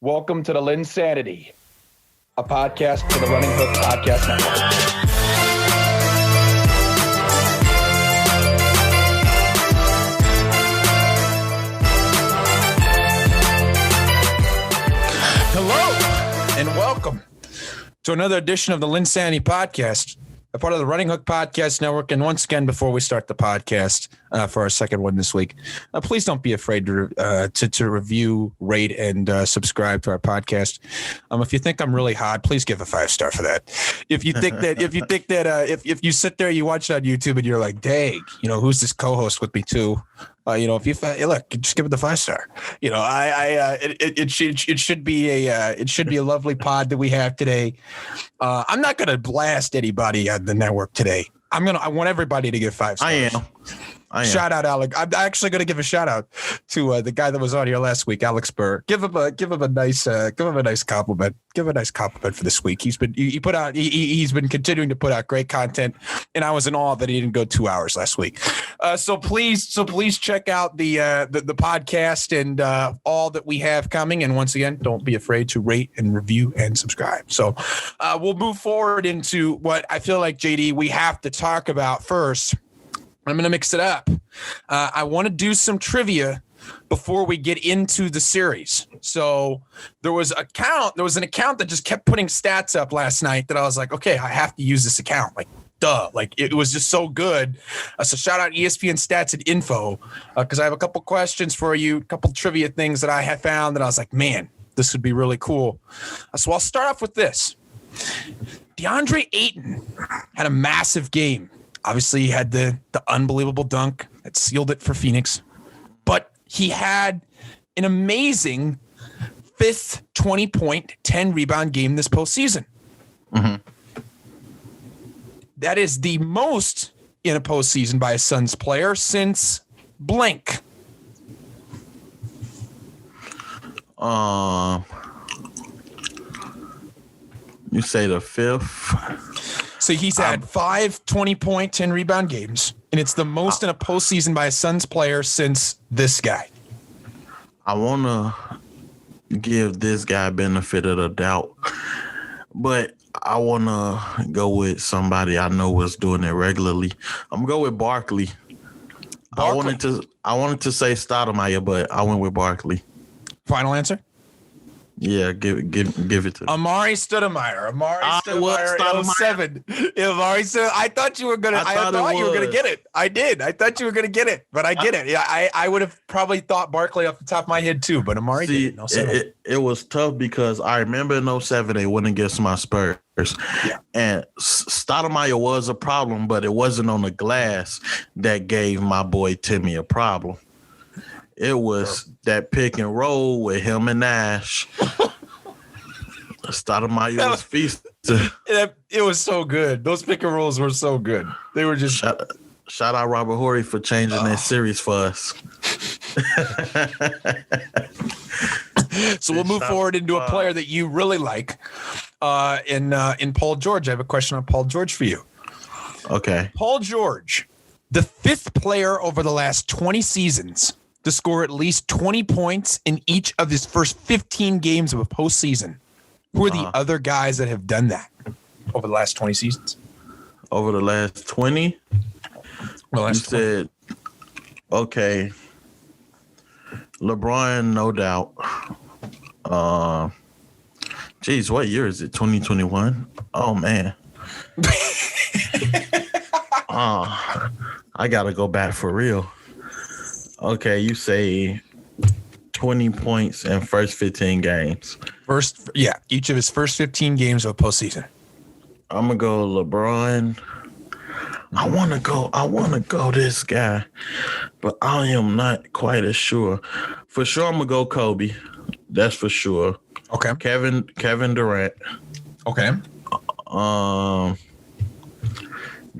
Welcome to the LynnSanity, a podcast for the Running Hook Podcast Network. Hello, and welcome to another edition of the LynnSanity Podcast, a part of the Running Hook Podcast Network. And once again, before we start the podcast for our second one this week, please don't be afraid to review, rate, and subscribe to our podcast. If you think I'm really hot, please give a 5-star for that. If you think that, if you sit there, you watch it on YouTube, and you're like, dang, who's this co-host with me too? If you look, just give it the 5-star. It should be a lovely pod that we have today. I'm not going to blast anybody on the network today. I want everybody to give 5 stars. I am. Shout out, Alex. I'm actually going to give a shout out to the guy that was on here last week, Alex Burr. Give him a nice compliment. Give him a nice compliment for this week. He's been continuing to put out great content, and I was in awe that he didn't go 2 hours last week. So please check out the podcast and all that we have coming. And once again, don't be afraid to rate and review and subscribe. So we'll move forward into what I feel like, JD, we have to talk about first. I'm going to mix it up. I want to do some trivia before we get into the series. So there was an account that just kept putting stats up last night that I was like, okay, I have to use this account. Like, duh. Like, it was just so good. So shout out ESPN Stats and Info, because I have a couple questions for you, a couple trivia things that I have found that I was like, man, this would be really cool. So I'll start off with this. DeAndre Ayton had a massive game. Obviously, he had the unbelievable dunk that sealed it for Phoenix. But he had an amazing fifth 20-point, 10-rebound game this postseason. Mm-hmm. That is the most in a postseason by a Suns player since blank. You say the fifth? So he's had 5 20-point, 10-rebound games, and it's the most in a postseason by a Suns player since this guy. I want to give this guy benefit of the doubt, but I want to go with somebody I know was doing it regularly. I'm going to go with Barkley. I wanted to say Stoudemire, but I went with Barkley. Final answer? Yeah, give it to Amari Stoudemire. Stoudemire 07. I thought you were gonna. I thought you were gonna get it. I did. I thought you were gonna get it, but I get it. Yeah, I would have probably thought Barkley off the top of my head too, but Amari didn't. It was tough because I remember in 07 they went against my Spurs, and Stoudemire was a problem, but it wasn't on the glass that gave my boy Timmy a problem. It was that pick and roll with him and Nash. Stoudemire was feasting. It was so good. Those pick and rolls were so good. They were just shout out Robert Horry for changing that series for us. So we'll move forward into a player that you really like. In Paul George, I have a question on Paul George for you. Okay, Paul George, the fifth player over the last 20 seasons to score at least 20 points in each of his first 15 games of a postseason. Who are the other guys that have done that over the last 20 seasons? Over the last 20? You said, okay, LeBron, no doubt. Geez, what year is it? 2021? Oh, man. I got to go back for real. Okay, you say 20 points in first 15 games. Each of his first 15 games of a postseason. I'm gonna go LeBron. I wanna go this guy, but I am not quite as sure. For sure, I'm gonna go Kobe. That's for sure. Okay. Kevin Durant. Okay.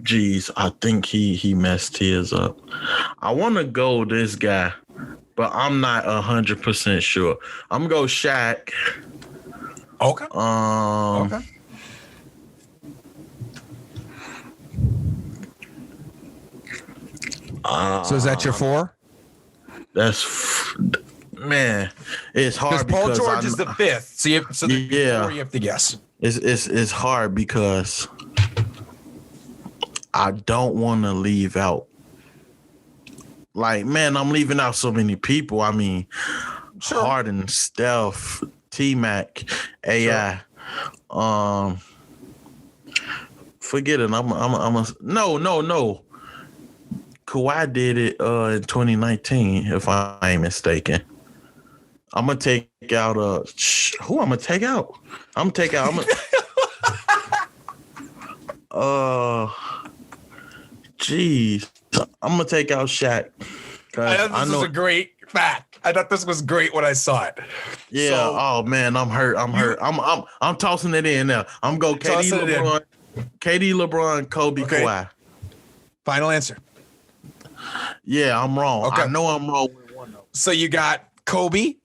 Geez, I think he messed his up. I want to go this guy, but I'm not 100% sure. I'm gonna go Shaq. Okay. Okay. So is that your 4? That's Man, it's hard Paul because George is the fifth. So you have to guess. It's hard because I don't want to leave out. Like, man, I'm leaving out so many people. I mean, Sure. Harden, Steph, T-Mac, AI. Sure. Forget it. No. Kawhi did it in 2019, if I ain't mistaken. I'm gonna take out who I'm gonna take out. I'm gonna I'm gonna take out Shaq. I thought this was a great fact. I thought this was great when I saw it. Yeah. So, oh man, I'm hurt. I'm tossing it in now. I'm go KD, LeBron, Kobe, okay. Kawhi. Final answer. Yeah, I'm wrong. Okay. I know I'm wrong with one though. So you got Kobe,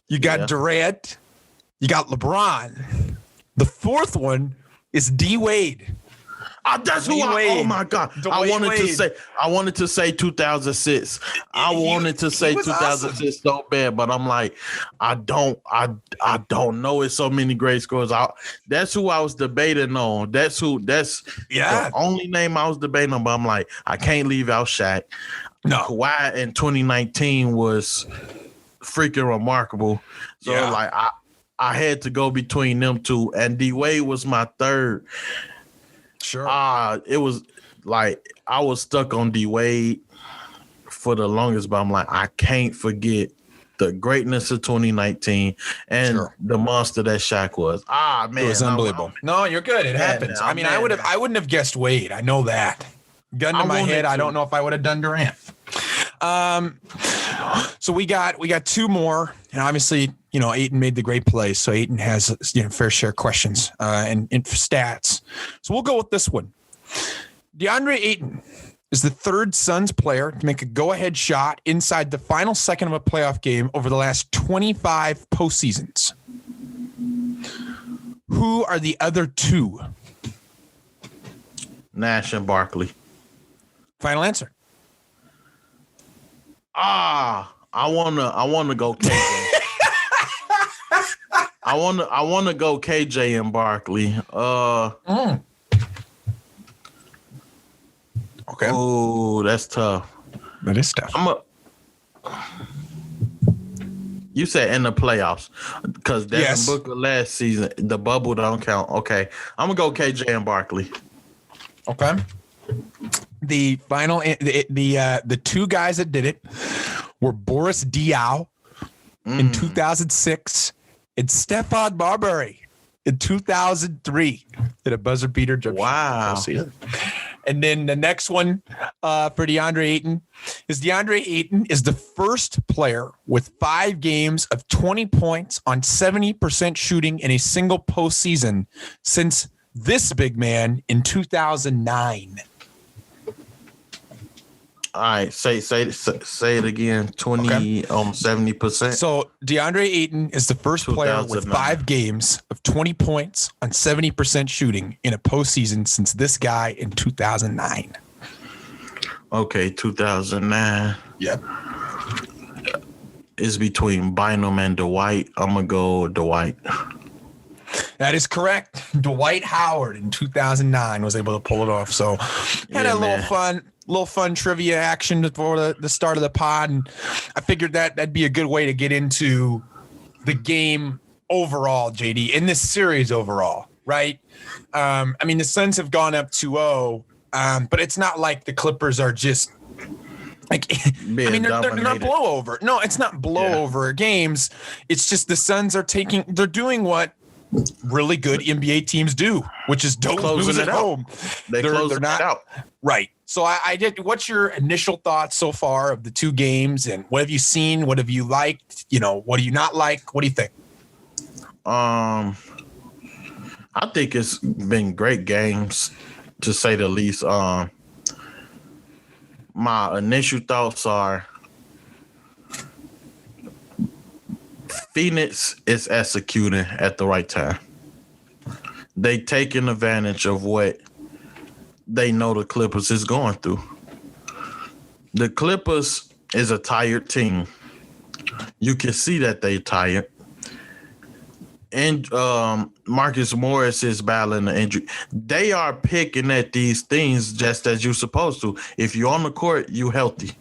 you got Durant, you got LeBron. The fourth one is D Wade. That's who oh my God. I wanted to say 2006. I wanted to say 2006 awesome. So bad, but I'm like, I don't know. It's so many great scores. That's who I was debating on. That's the only name I was debating on, but I'm like, I can't leave out Shaq. No. Kawhi in 2019 was freaking remarkable. So like I had to go between them two, and D Wade was my third. Sure. It was like I was stuck on D Wade for the longest, but I'm like, I can't forget the greatness of 2019 and the monster that Shaq was. Man, it was unbelievable. No, you're good. It happens. I mean, I wouldn't have guessed Wade. I know that. Gun to my head, I don't know if I would have done Durant. So we got two more, and obviously, Ayton made the great play, so Ayton has fair share questions and stats. So we'll go with this one. DeAndre Ayton is the third Suns player to make a go-ahead shot inside the final second of a playoff game over the last 25 postseasons. Who are the other two? Nash and Barkley. Final answer. I wanna go KJ. I wanna go KJ and Barkley. Okay. Oh, that's tough. That is tough. You said in the playoffs because Devin Booker last season, the bubble don't count. Okay, I'm gonna go KJ and Barkley. Okay. The final, the two guys that did it were Boris Diaw in 2006 and Stephon Marbury in 2003. Did a buzzer beater jump shot. Wow. And then the next one for DeAndre Ayton is the first player with 5 games of 20 points on 70% shooting in a single postseason since this big man in 2009. All right, say it again. 70%. So DeAndre Ayton is the first player with 5 games of 20 points on 70% shooting in a postseason since this guy in 2009. Okay, 2009. Yep. It's between Bynum and Dwight. I'm gonna go Dwight. That is correct. Dwight Howard in 2009 was able to pull it off. So had a little fun trivia action before the start of the pod, and I figured that'd be a good way to get into the game overall, JD, in this series overall, right? I mean, the Suns have gone up 2-0, but it's not like the Clippers are just like, they're not blowover. No, it's not blowover games. It's just the Suns they're doing what really good NBA teams do, which is don't lose at home. They're not out. Right. So I did. What's your initial thoughts so far of the two games, and what have you seen? What have you liked? What do you not like? What do you think? I think it's been great games, to say the least. My initial thoughts are Phoenix is executing at the right time. They taking advantage of what they know the Clippers is going through. The Clippers is a tired team. You can see that they tired. And Marcus Morris is battling the injury. They are picking at these things just as you're supposed to. If you're on the court, you healthy.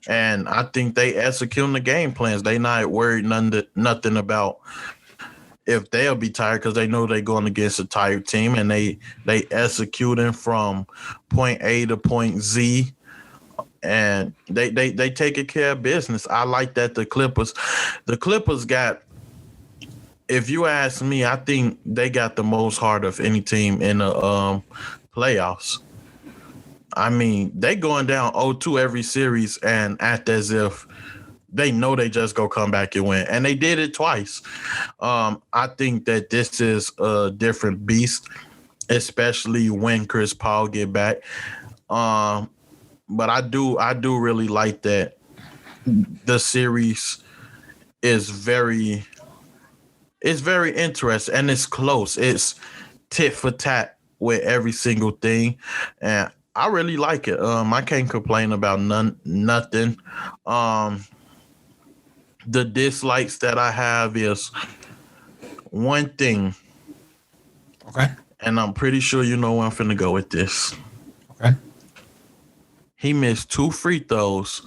And I think they executing the game plans. They not worried nothing about if they'll be tired because they know they're going against a tired team, and they executing from point A to point Z. And they taking care of business. I like that the Clippers got, if you ask me, I think they got the most heart of any team in the playoffs. I mean, they going down 0-2 every series and act as if they know they just go come back and win. And they did it twice. I think that this is a different beast, especially when Chris Paul get back. But I do really like that the series is very interesting, and it's close. It's tit for tat with every single thing, and I really like it. I can't complain about nothing. The dislikes that I have is one thing. Okay. And I'm pretty sure you know where I'm finna go with this. Okay. He missed 2 free throws.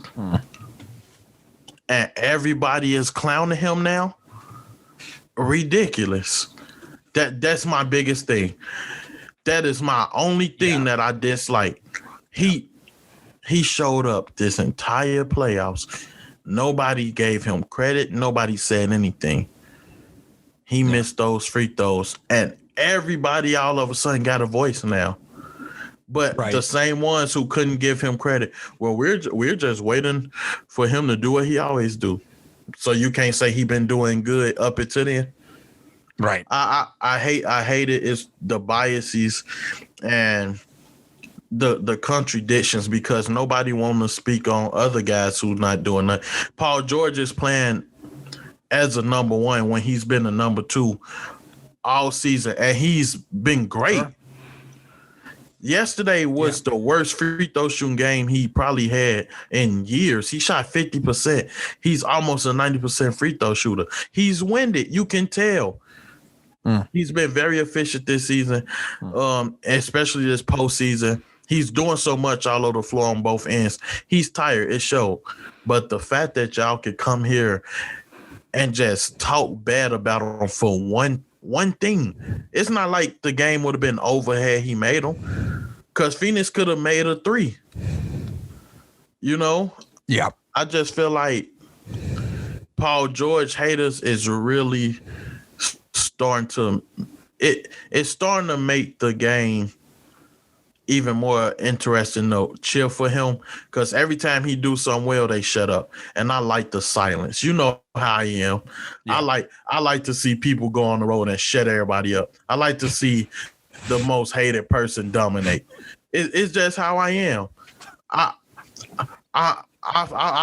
And everybody is clowning him now. Ridiculous. That's my biggest thing. That is my only thing that I dislike. He showed up this entire playoffs. Nobody gave him credit. Nobody said anything. He missed those free throws, and everybody all of a sudden got a voice now. But the same ones who couldn't give him credit, well, we're just waiting for him to do what he always do. So you can't say he been doing good up until then. Right. I hate it. It's the biases and the contradictions, because nobody want to speak on other guys who not doing that. Paul George is playing as a number 1 when he's been a number 2 all season, and he's been great. Sure. Yesterday was the worst free throw shooting game he probably had in years. He shot 50%. He's almost a 90% free throw shooter. He's winded. You can tell. He's been very efficient this season, especially this postseason. He's doing so much all over the floor on both ends. He's tired. It showed. But the fact that y'all could come here and just talk bad about him for one thing, it's not like the game would have been over had he made them, because Phoenix could have made a 3. You know? Yeah. I just feel like Paul George haters is really starting to it's starting to make the game even more interesting to cheer for him, because every time he do something well, they shut up. And I like the silence. You know how I am. Yeah. I like to see people go on the road and shut everybody up. I like to see the most hated person dominate. It's just how I am. I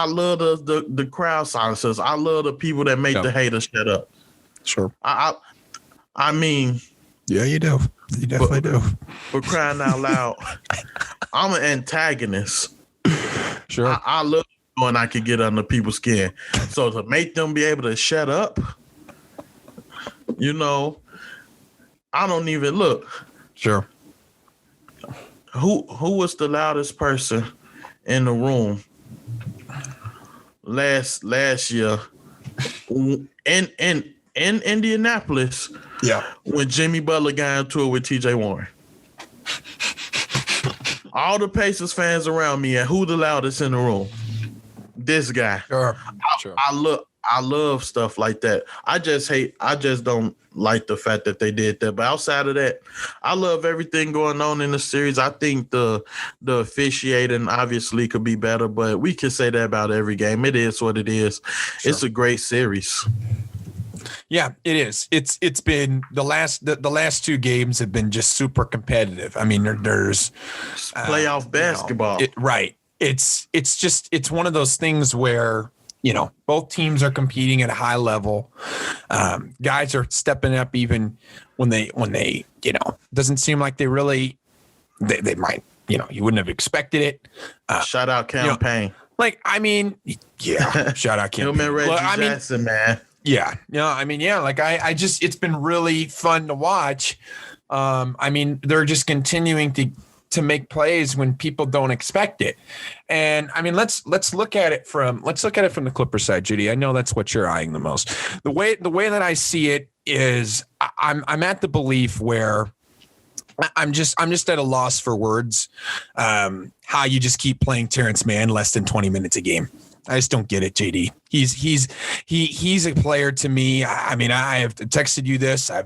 love the crowd silencers. I love the people that make the haters shut up. Sure. I mean, yeah, you do. You definitely do. For crying out loud, I'm an antagonist. Sure. I love when I can get under people's skin. So to make them be able to shut up, you know, I don't even look. Sure. Who was the loudest person in the room last year in Indianapolis? Yeah. When Jimmy Butler got into it with TJ Warren. All the Pacers fans around me, and who the loudest in the room? This guy. Sure. I love stuff like that. I just don't like the fact that they did that. But outside of that, I love everything going on in the series. I think the officiating obviously could be better, but we can say that about every game. It is what it is. Sure. It's a great series. Yeah, it is. It's been the last 2 games have been just super competitive. I mean, there's playoff basketball. Right. It's one of those things where, you know, both teams are competing at a high level. Guys are stepping up even when they, you know, doesn't seem like they might, you know, you wouldn't have expected it. Shout out campaign. Like, I mean, yeah, shout out Kemba. Him and Reggie Jackson, man. Yeah. I mean, yeah, like I just, it's been really fun to watch. I mean, they're just continuing to make plays when people don't expect it. And I mean, let's look at it from the Clippers side, Judy. I know that's what you're eyeing the most. The way that I see it is I'm at the belief where I'm just at a loss for words. How you just keep playing Terrence Mann less than 20 minutes a game. I just don't get it, JD. He's a player to me. I mean, I have texted you this. I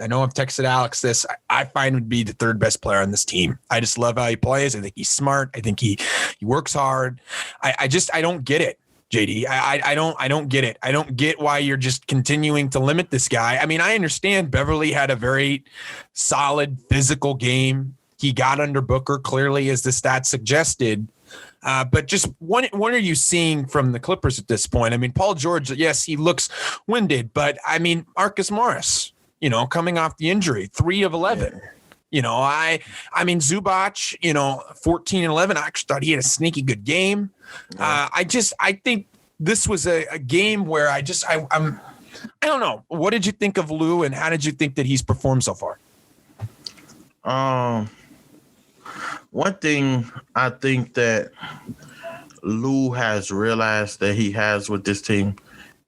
know I've texted Alex this. I find him to be the third best player on this team. I just love how he plays. I think he's smart. I think he works hard. I don't get it, JD. I don't get it. I don't get why you're just continuing to limit this guy. I mean, I understand Beverly had a very solid physical game. He got under Booker clearly, as the stats suggested. But just what are you seeing from the Clippers at this point? I mean, Paul George, yes, he looks winded, but I mean, Marcus Morris, coming off the injury, 3 of 11. Yeah. I mean, Zubac, 14 and 11. I actually thought he had a sneaky good game. Yeah. I think this was a game where I don't know. What did you think of Lou, and how did you think that he's performed so far? One thing I think that Lou has realized that he has with this team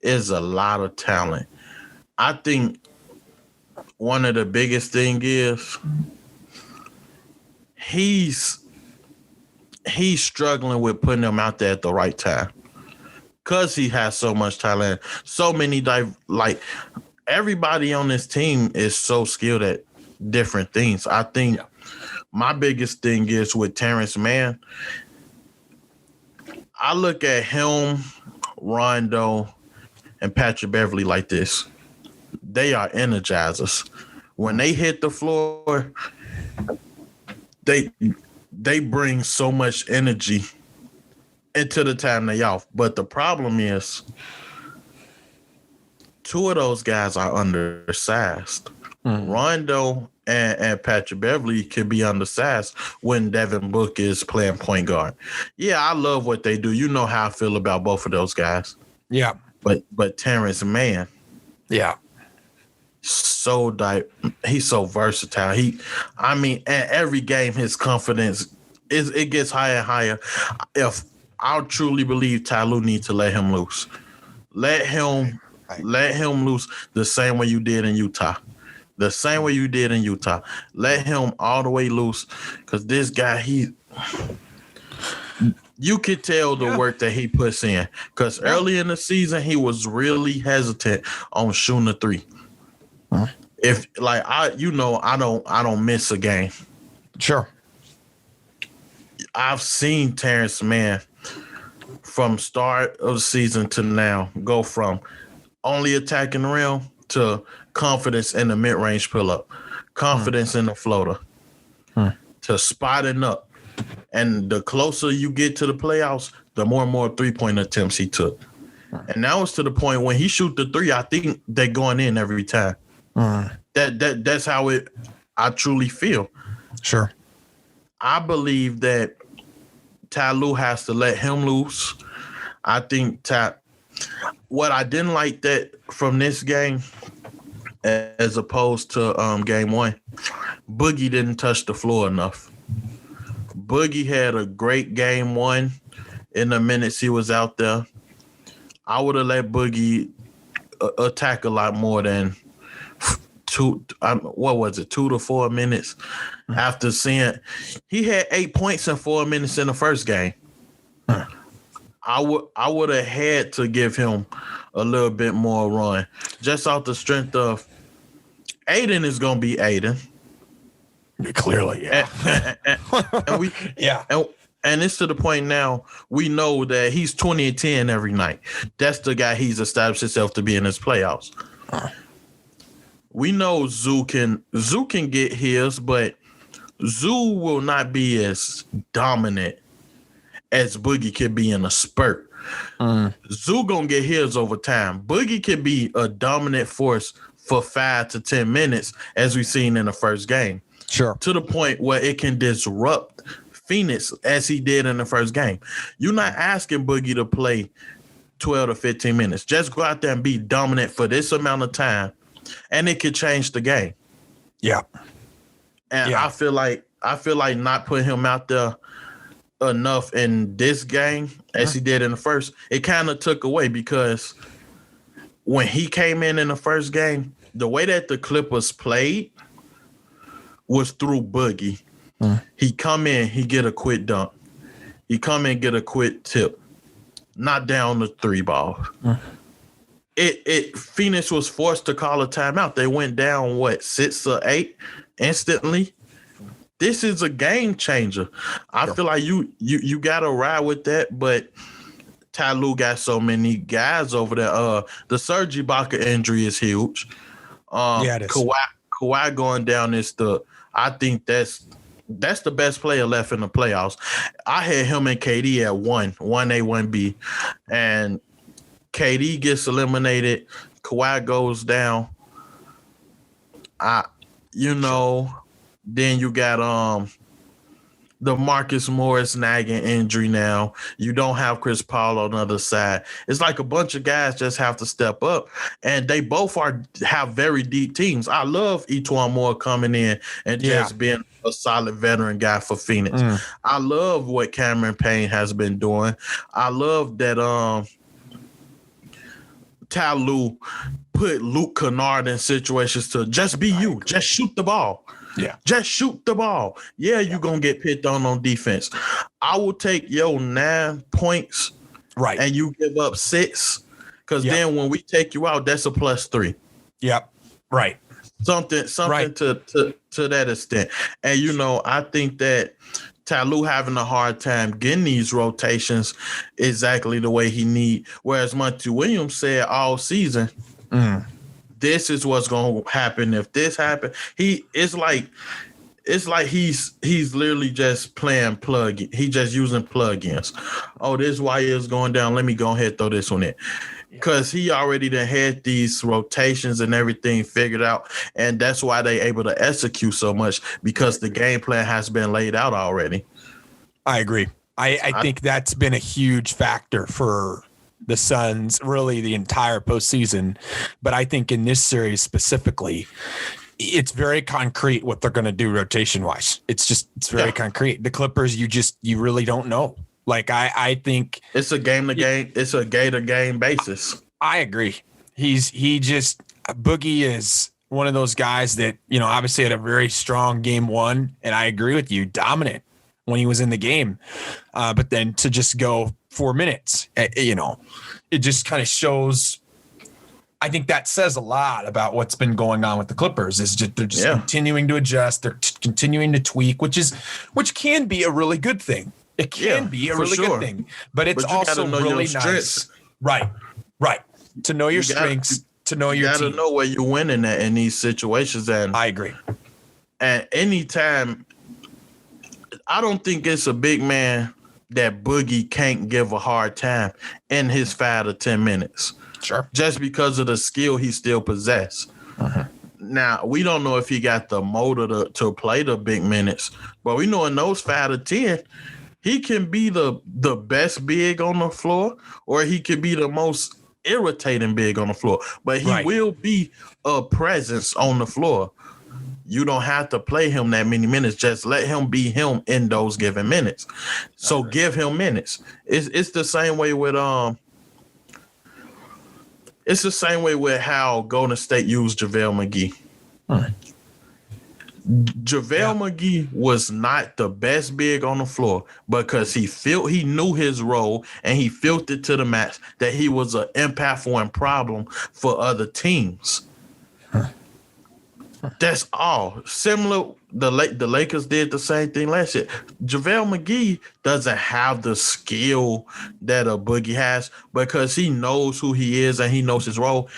is a lot of talent. I think one of the biggest thing is he's struggling with putting them out there at the right time because he has so much talent. So many everybody on this team is so skilled at different things. I think. Yeah. My biggest thing is with Terrence Mann, I look at him, Rondo, and Patrick Beverly like this. They are energizers. When they hit the floor, they bring so much energy into the time they off. But the problem is 2 of those guys are undersized. Mm-hmm. Rondo and Patrick Beverly can be undersized when Devin Booker is playing point guard. Yeah, I love what they do. You know how I feel about both of those guys. Yeah. But Terrence Mann. Yeah. He's so versatile. At every game his confidence it gets higher and higher. If I truly believe Ty Lue needs to let him loose. Let him loose the same way you did in Utah. The same way you did in Utah. Let him all the way loose, because this guy, you could tell the work that he puts in. Because early in the season, he was really hesitant on shooting a 3. Huh? If I don't miss a game. Sure. I've seen Terrence Mann from start of the season to now go from only attacking the rim to confidence in the mid-range pull-up, confidence in the floater, to spotting up. And the closer you get to the playoffs, the more and more three-point attempts he took. And now it's to the point when he shoot the 3, I think they're going in every time. That's how I truly feel. Sure. I believe that Ty Lue has to let him loose. I think what I didn't like that from this game, as opposed to game 1, Boogie didn't touch the floor enough. Boogie had a great game 1 in the minutes he was out there. I would have let Boogie attack a lot more than 2 to 4 minutes. After seeing he had 8 points in 4 minutes in the first game. I would have had to give him a little bit more run, just off the strength of Aiden is going to be Aiden. Clearly, yeah. And it's to the point now we know that he's 20 and 10 every night. That's the guy he's established himself to be in his playoffs. We know Zoo can get his, but Zoo will not be as dominant as Boogie could be in a spurt. Zoo gonna get his over time. Boogie could be a dominant force for 5 to 10 minutes, as we've seen in the first game. Sure. To the point where it can disrupt Phoenix as he did in the first game. You're not asking Boogie to play 12 to 15 minutes. Just go out there and be dominant for this amount of time, and it could change the game. Yeah. And I feel like not putting him out there enough in this game as he did in the first, it kind of took away, because when he came in the first game, the way that the Clippers played was through Boogie. He come in, he get a quick dunk. He come in, get a quick tip. Not down the three ball. Phoenix was forced to call a timeout. They went down 6 or 8 instantly. This is a game changer. I feel like you gotta ride with that, but Ty Lue got so many guys over there. The Serge Ibaka injury is huge. It is. Kawhi going down is I think that's the best player left in the playoffs. I had him and KD at 1A, 1B, and KD gets eliminated. Kawhi goes down. Then you got the Marcus Morris nagging injury now. You don't have Chris Paul on the other side. It's like a bunch of guys just have to step up, and they both have very deep teams. I love Etuan Moore coming in and just being a solid veteran guy for Phoenix. I love what Cameron Payne has been doing. I love that Ty Lue put Luke Kennard in situations to just be you. Just shoot the ball. Yeah. Just shoot the ball. Yeah, you're going to get picked on defense. I will take your 9 points and you give up 6, because then when we take you out, that's a +3. Yep. Right. Something to that extent. And, I think that Ty Lue having a hard time getting these rotations exactly the way he need. Whereas Monty Williams said all season, this is what's going to happen if this happens. It's like he's literally just playing plug. He just using plugins. Oh, this wire is going down. Let me go ahead and throw this one in. Because he already done had these rotations and everything figured out, and that's why they able to execute so much, because the game plan has been laid out already. I agree. I think that's been a huge factor for the Suns, really the entire postseason. But I think in this series specifically, it's very concrete what they're going to do rotation wise. It's very concrete. The Clippers, you really don't know. Like I think it's a game to game. It's a game to game basis. I agree. Boogie is one of those guys that, obviously had a very strong game 1, and I agree with you, dominant when he was in the game. But then to just go 4 minutes, it just kind of shows. I think that says a lot about what's been going on with the Clippers. They're just continuing to adjust. They're continuing to tweak, which can be a really good thing. It can be a really good thing, but it's also really nice. Right. To know your strengths, to know your team. You got to know where you're winning at in these situations. And I agree. And anytime, I don't think it's a big man that Boogie can't give a hard time in his 5 to 10 minutes. Sure. Just because of the skill he still possesses. Now, we don't know if he got the motor to play the big minutes, but we know in those 5 to 10, he can be the best big on the floor, or he could be the most irritating big on the floor. But he will be a presence on the floor. You don't have to play him that many minutes. Just let him be him in those given minutes. So give him minutes. It's the same way with It's the same way with how Golden State used JaVale McGee. JaVale McGee was not the best big on the floor because he knew his role and he felt it to the max that he was an impactful and problem for other teams. That's all. Similar, the Lakers did the same thing last year. JaVale McGee doesn't have the skill that a Boogie has because he knows who he is and he knows his role.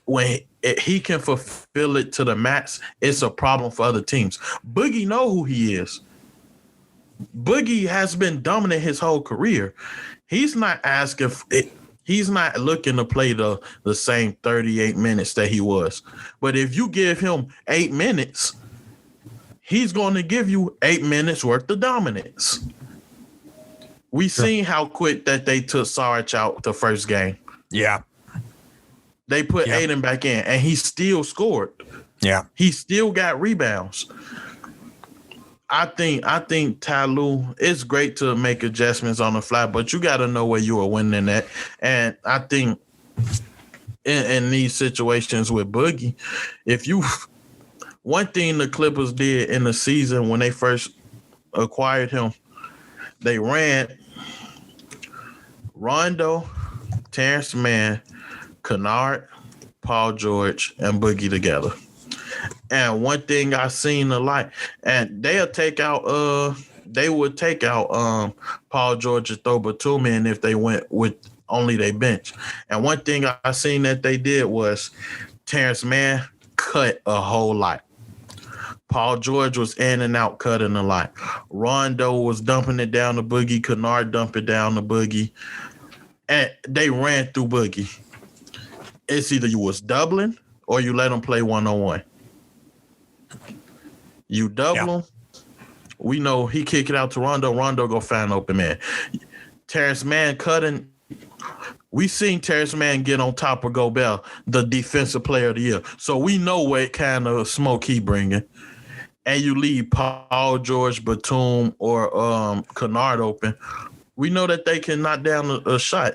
When he can fulfill it to the max, it's a problem for other teams. Boogie know who he is. Boogie has been dominant his whole career. He's not asking he's not looking to play the same 38 minutes that he was. But if you give him 8 minutes, he's going to give you 8 minutes worth of dominance. We seen how quick that they took Sarge out the first game. Yeah. They put Aiden back in, and he still scored. Yeah. He still got rebounds. I think Ty Lue, it's great to make adjustments on the fly, but you got to know where you are winning at. And I think in these situations with Boogie, one thing the Clippers did in the season when they first acquired him, they ran Rondo, Terrence Mann, Kennard, Paul George, and Boogie together. And one thing I seen a lot, and they would take out Paul George and throw Batum in if they went with only their bench. And one thing I seen that they did was Terrence Mann cut a whole lot. Paul George was in and out cutting a lot. Rondo was dumping it down to Boogie. Kennard dumped it down to Boogie. And they ran through Boogie. It's either you was doubling or you let them play one-on-one. You double him. We know he kick it out to Rondo. Rondo go find open man. Terrence Mann cutting. We seen Terrence Mann get on top of Gobert, the defensive player of the year. So we know what kind of smoke he bringing. And you leave Paul George, Batum, or Kennard open. We know that they can knock down a shot.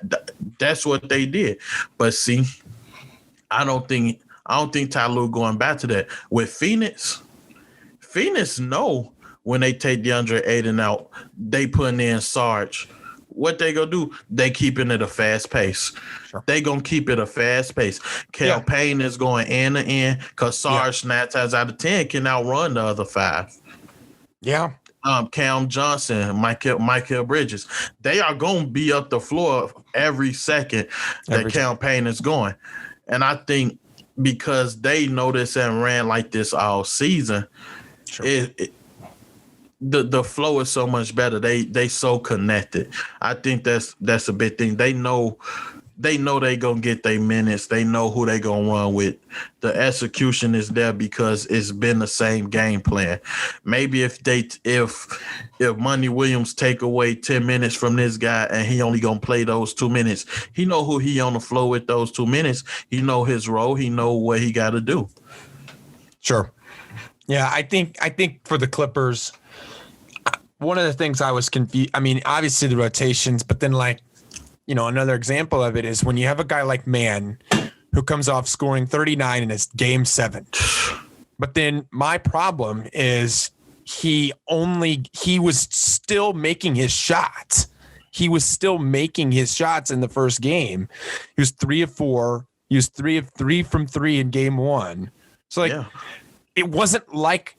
That's what they did. But see, I don't think Ty Lue going back to that. With Phoenix know when they take DeAndre Ayton out, they putting in Sarge. What they gonna do? They keeping it a fast pace. Sure. They gonna keep it a fast pace. Cal Payne is going in to end because Sarge 9 times out of 10 can outrun the other 5. Yeah. Cam Johnson, Michael Bridges, they are gonna be up the floor every second that Cal Payne is going. And I think because they know this and ran like this all season, sure. The flow is so much better. They so connected. I think that's a big thing. They know they gonna get their minutes. They know who they gonna run with. The execution is there because it's been the same game plan. Maybe if Monty Williams take away 10 minutes from this guy and he only gonna play those 2 minutes, he know who he on the floor with those 2 minutes. He know his role. He know what he got to do. Sure. Yeah, I think for the Clippers, one of the things I was confused. I mean, obviously the rotations, but then another example of it is when you have a guy like Mann who comes off scoring 39 in his game 7. But then my problem is he was still making his shots. He was still making his shots in the first game. He was 3 of 4. He was 3 of 3 from 3 in game 1. So It wasn't like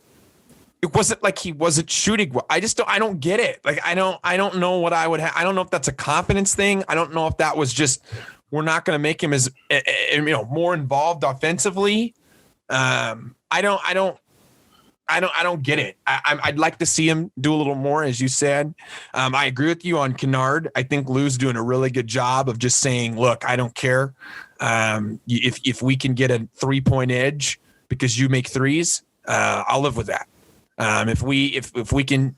he wasn't shooting well. I don't get it. Like, I don't know what I would have. I don't know if that's a confidence thing. I don't know if that was just, we're not going to make him as, more involved offensively. I don't get it. I'd like to see him do a little more, as you said. I agree with you on Kennard. I think Lou's doing a really good job of just saying, look, I don't care. If we can get a 3-point edge because you make threes, I'll live with that. If we can,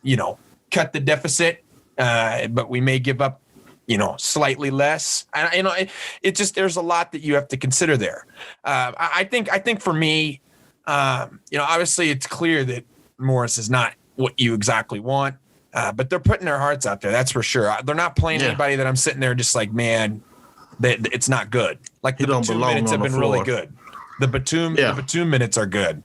cut the deficit, but we may give up, slightly less. And it just, there's a lot that you have to consider there. I think for me, obviously it's clear that Morris is not what you exactly want, but they're putting their hearts out there. That's for sure. They're not playing anybody that I'm sitting there just like, man, that it's not good. Like the Batum minutes have been really good. The Batum minutes are good,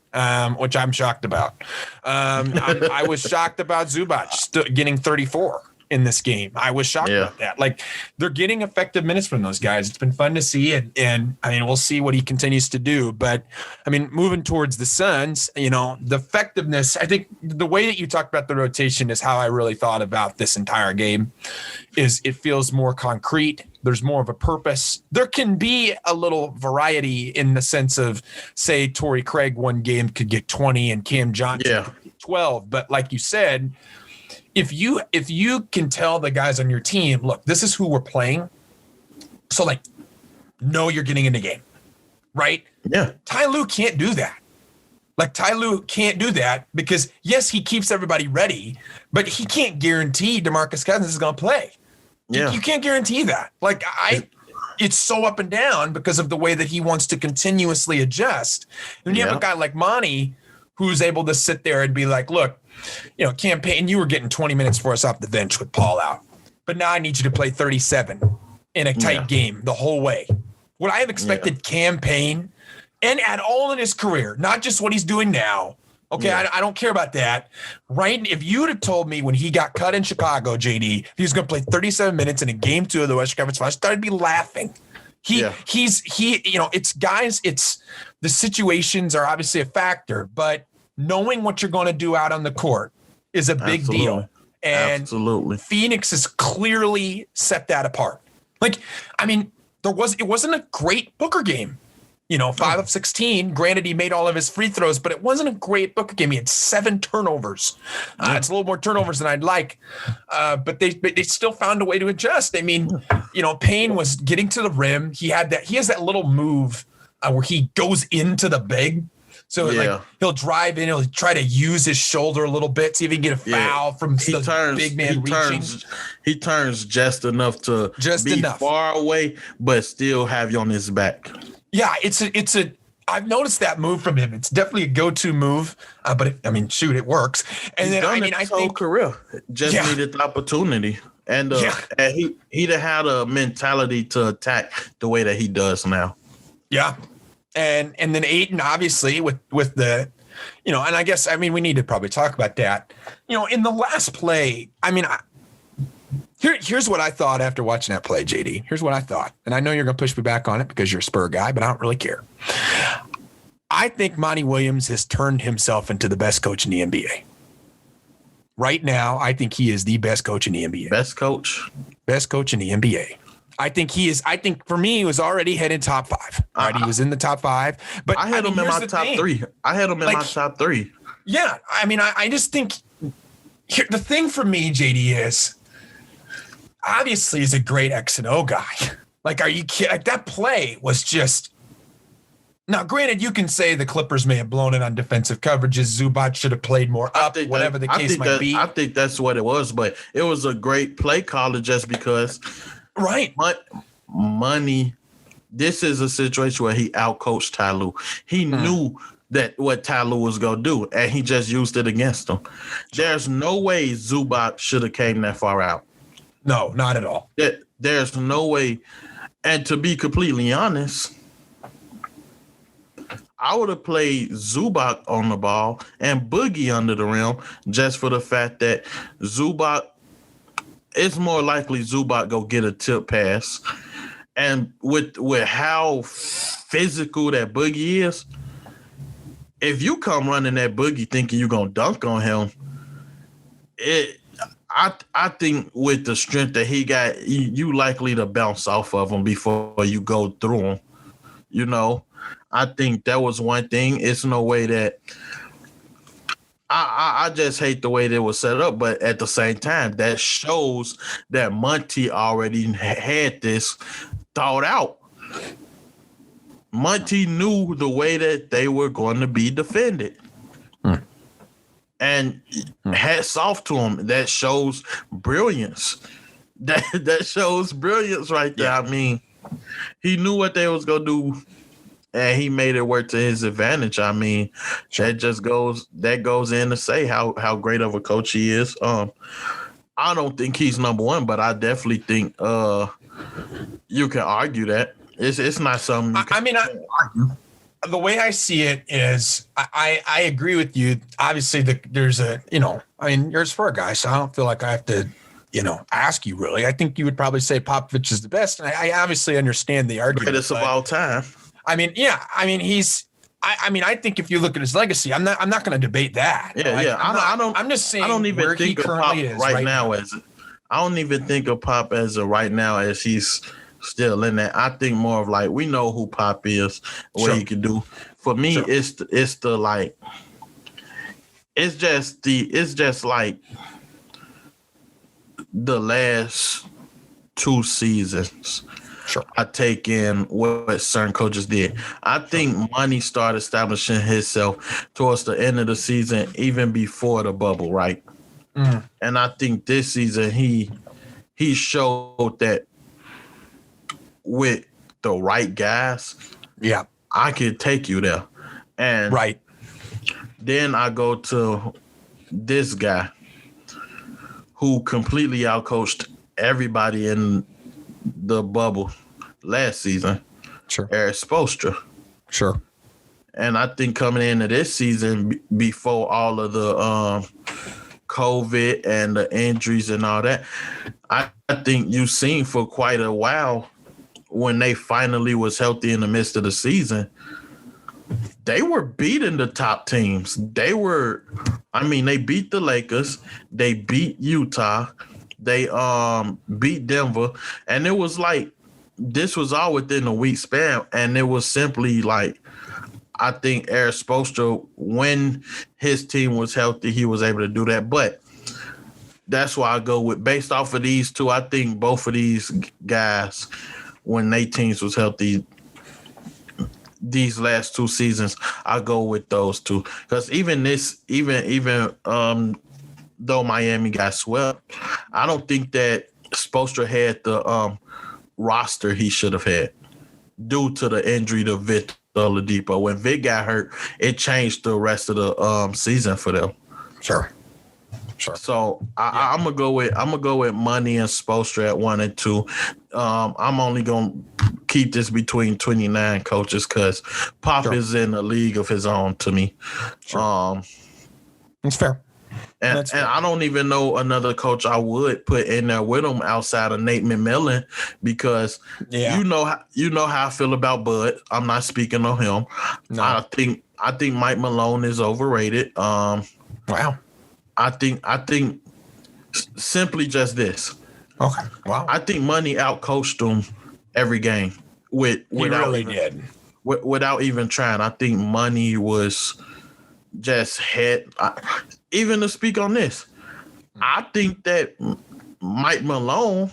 which I'm shocked about. I was shocked about Zubac getting 34 in this game. I was shocked about that. Like, they're getting effective minutes from those guys. It's been fun to see, and I mean, we'll see what he continues to do. But I mean, moving towards the Suns, the effectiveness. I think the way that you talked about the rotation is how I really thought about this entire game. Is it feels more concrete. There's more of a purpose. There can be a little variety in the sense of, say, Torrey Craig one game could get 20 and Cam Johnson could get 12. But like you said, if you can tell the guys on your team, look, this is who we're playing. So know you're getting in the game, right? Yeah. Ty Lue can't do that. Like Ty Lue can't do that because yes, he keeps everybody ready, but he can't guarantee DeMarcus Cousins is going to play. Yeah. You can't guarantee that. Like it's so up and down because of the way that he wants to continuously adjust. And you have a guy like Monty who's able to sit there and be like, look, campaign, you were getting 20 minutes for us off the bench with Paul out, but now I need you to play 37 in a tight game the whole way. What I have expected campaign and at all in his career, not just what he's doing now. Okay, I don't care about that. Right? If you would have told me when he got cut in Chicago, JD, he was going to play 37 minutes in a game 2 of the Western Conference Finals, I'd be laughing. It's guys, it's the situations are obviously a factor, but knowing what you're going to do out on the court is a big deal. And Phoenix has clearly set that apart. Like, I mean, it wasn't a great Booker game. 5 of 16. Granted, he made all of his free throws, but it wasn't a great Booker game. He had 7 turnovers. It's a little more turnovers than I'd like, but they still found a way to adjust. I mean, Payne was getting to the rim. He has that little move where he goes into the big. So he'll drive in. He'll try to use his shoulder a little bit, see if he can get a foul from the big man reaching. He turns just enough to be far away, but still have you on his back. Yeah, I've noticed that move from him. It's definitely a go-to move, but it works. And He's done his whole career just needed the opportunity, and he'd have had a mentality to attack the way that he does now. Yeah, and then Ayton obviously with the, and I guess we need to probably talk about that. In the last play, Here's what I thought after watching that play, JD. Here's what I thought. And I know you're going to push me back on it because you're a Spur guy, but I don't really care. I think Monty Williams has turned himself into the best coach in the NBA. Right now, I think he is the best coach in the NBA. Best coach? Best coach in the NBA. I think he is. I think for me, he was already headed top 5. Right? He was in the top 5. But I had him in my top 3. I had him in my top 3. Yeah. I just think the thing for me, JD, is obviously he's a great X and O guy. Like, are you kidding? Like, that play was just. Now, granted, you can say the Clippers may have blown it on defensive coverages. Zubac should have played more up, whatever the case might be. I think that's what it was, but it was a great play caller just because. Right. Money. This is a situation where he outcoached Ty Lue. He knew that what Ty Lue was going to do, and he just used it against him. There's no way Zubac should have came that far out. No, not at all. There's no way. And to be completely honest, I would have played Zubac on the ball and Boogie under the rim just for the fact that Zubac, it's more likely Zubac go get a tip pass. And with how physical that Boogie is, if you come running that Boogie thinking you're going to dunk on him, I think with the strength that he got, you likely to bounce off of him before you go through him. I think that was one thing. It's no way that I just hate the way they were set up. But at the same time, that shows that Monty already had this thought out. Monty knew the way that they were going to be defended. And hats off to him. That shows brilliance. That shows brilliance right there. Yeah. He knew what they was gonna do, and he made it work to his advantage. That goes in to say how great of a coach he is. I don't think he's number 1, but I definitely think you can argue that. It's not something you can argue. The way I see it is I agree with you. Obviously, there's you're a Spur guy, so I don't feel like I have to, ask you really. I think you would probably say Popovich is the best. And I obviously understand the argument. Greatest of all time. I think if you look at his legacy, I'm not going to debate that. Yeah, right? I'm just saying I don't even where think he of currently Pop is right now as I don't even think of Pop as a right now as he's still in that. I think more of like we know who Pop is, what he can do. For me, it's just like the last 2 seasons. Sure. I take in what certain coaches did. I think Money started establishing himself towards the end of the season, even before the bubble, right? And I think this season he showed that with the right guys, Yeah. I could take you there. And Right. then I go to this guy who completely outcoached everybody in the bubble last season, Sure. Eric Spoelstra. Sure. And I think coming into this season, before all of the COVID and the injuries and all that, I think you've seen for quite a while when they finally was healthy in the midst of the season, they were beating the top teams. They beat the Lakers, they beat Utah, they beat Denver, and it was like this was all within a week span, and it was simply like I think Eric Spoelstra, when his team was healthy, he was able to do that. But that's why I go with, based off of these two, I think both of these guys, when their teams was healthy, these last two seasons, I go with those two. Because even though Miami got swept, I don't think that Spoelstra had the roster he should have had due to the injury to Victor Oladipo. When Vic got hurt, it changed the rest of the season for them. Sure. So I'm gonna go with Money and Spoelstra at 1 and 2. I'm only gonna keep this between 29 coaches because Pop is in a league of his own to me. Sure. That's fair. And I don't even know another coach I would put in there with him outside of Nate McMillan, because you know how I feel about Bud. I'm not speaking on him. No. I think Mike Malone is overrated. Wow. I think simply just this. Okay. Wow. I think Money outcoached him every game without even trying. I think Money was just even to speak on this, I think that Mike Malone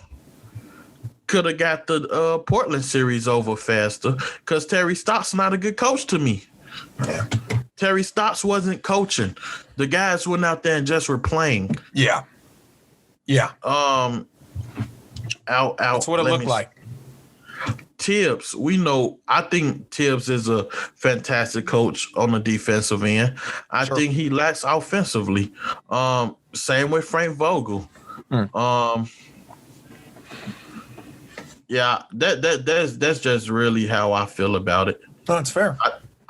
could have got the Portland series over faster because Terry Stotts not a good coach to me. Yeah. Terry Stotts wasn't coaching. The guys went out there and just were playing. Yeah. Yeah. That's what it looked like. Tibbs, I think Tibbs is a fantastic coach on the defensive end. I think he lacks offensively. Same with Frank Vogel. Yeah, that's just really how I feel about it. No, it's fair.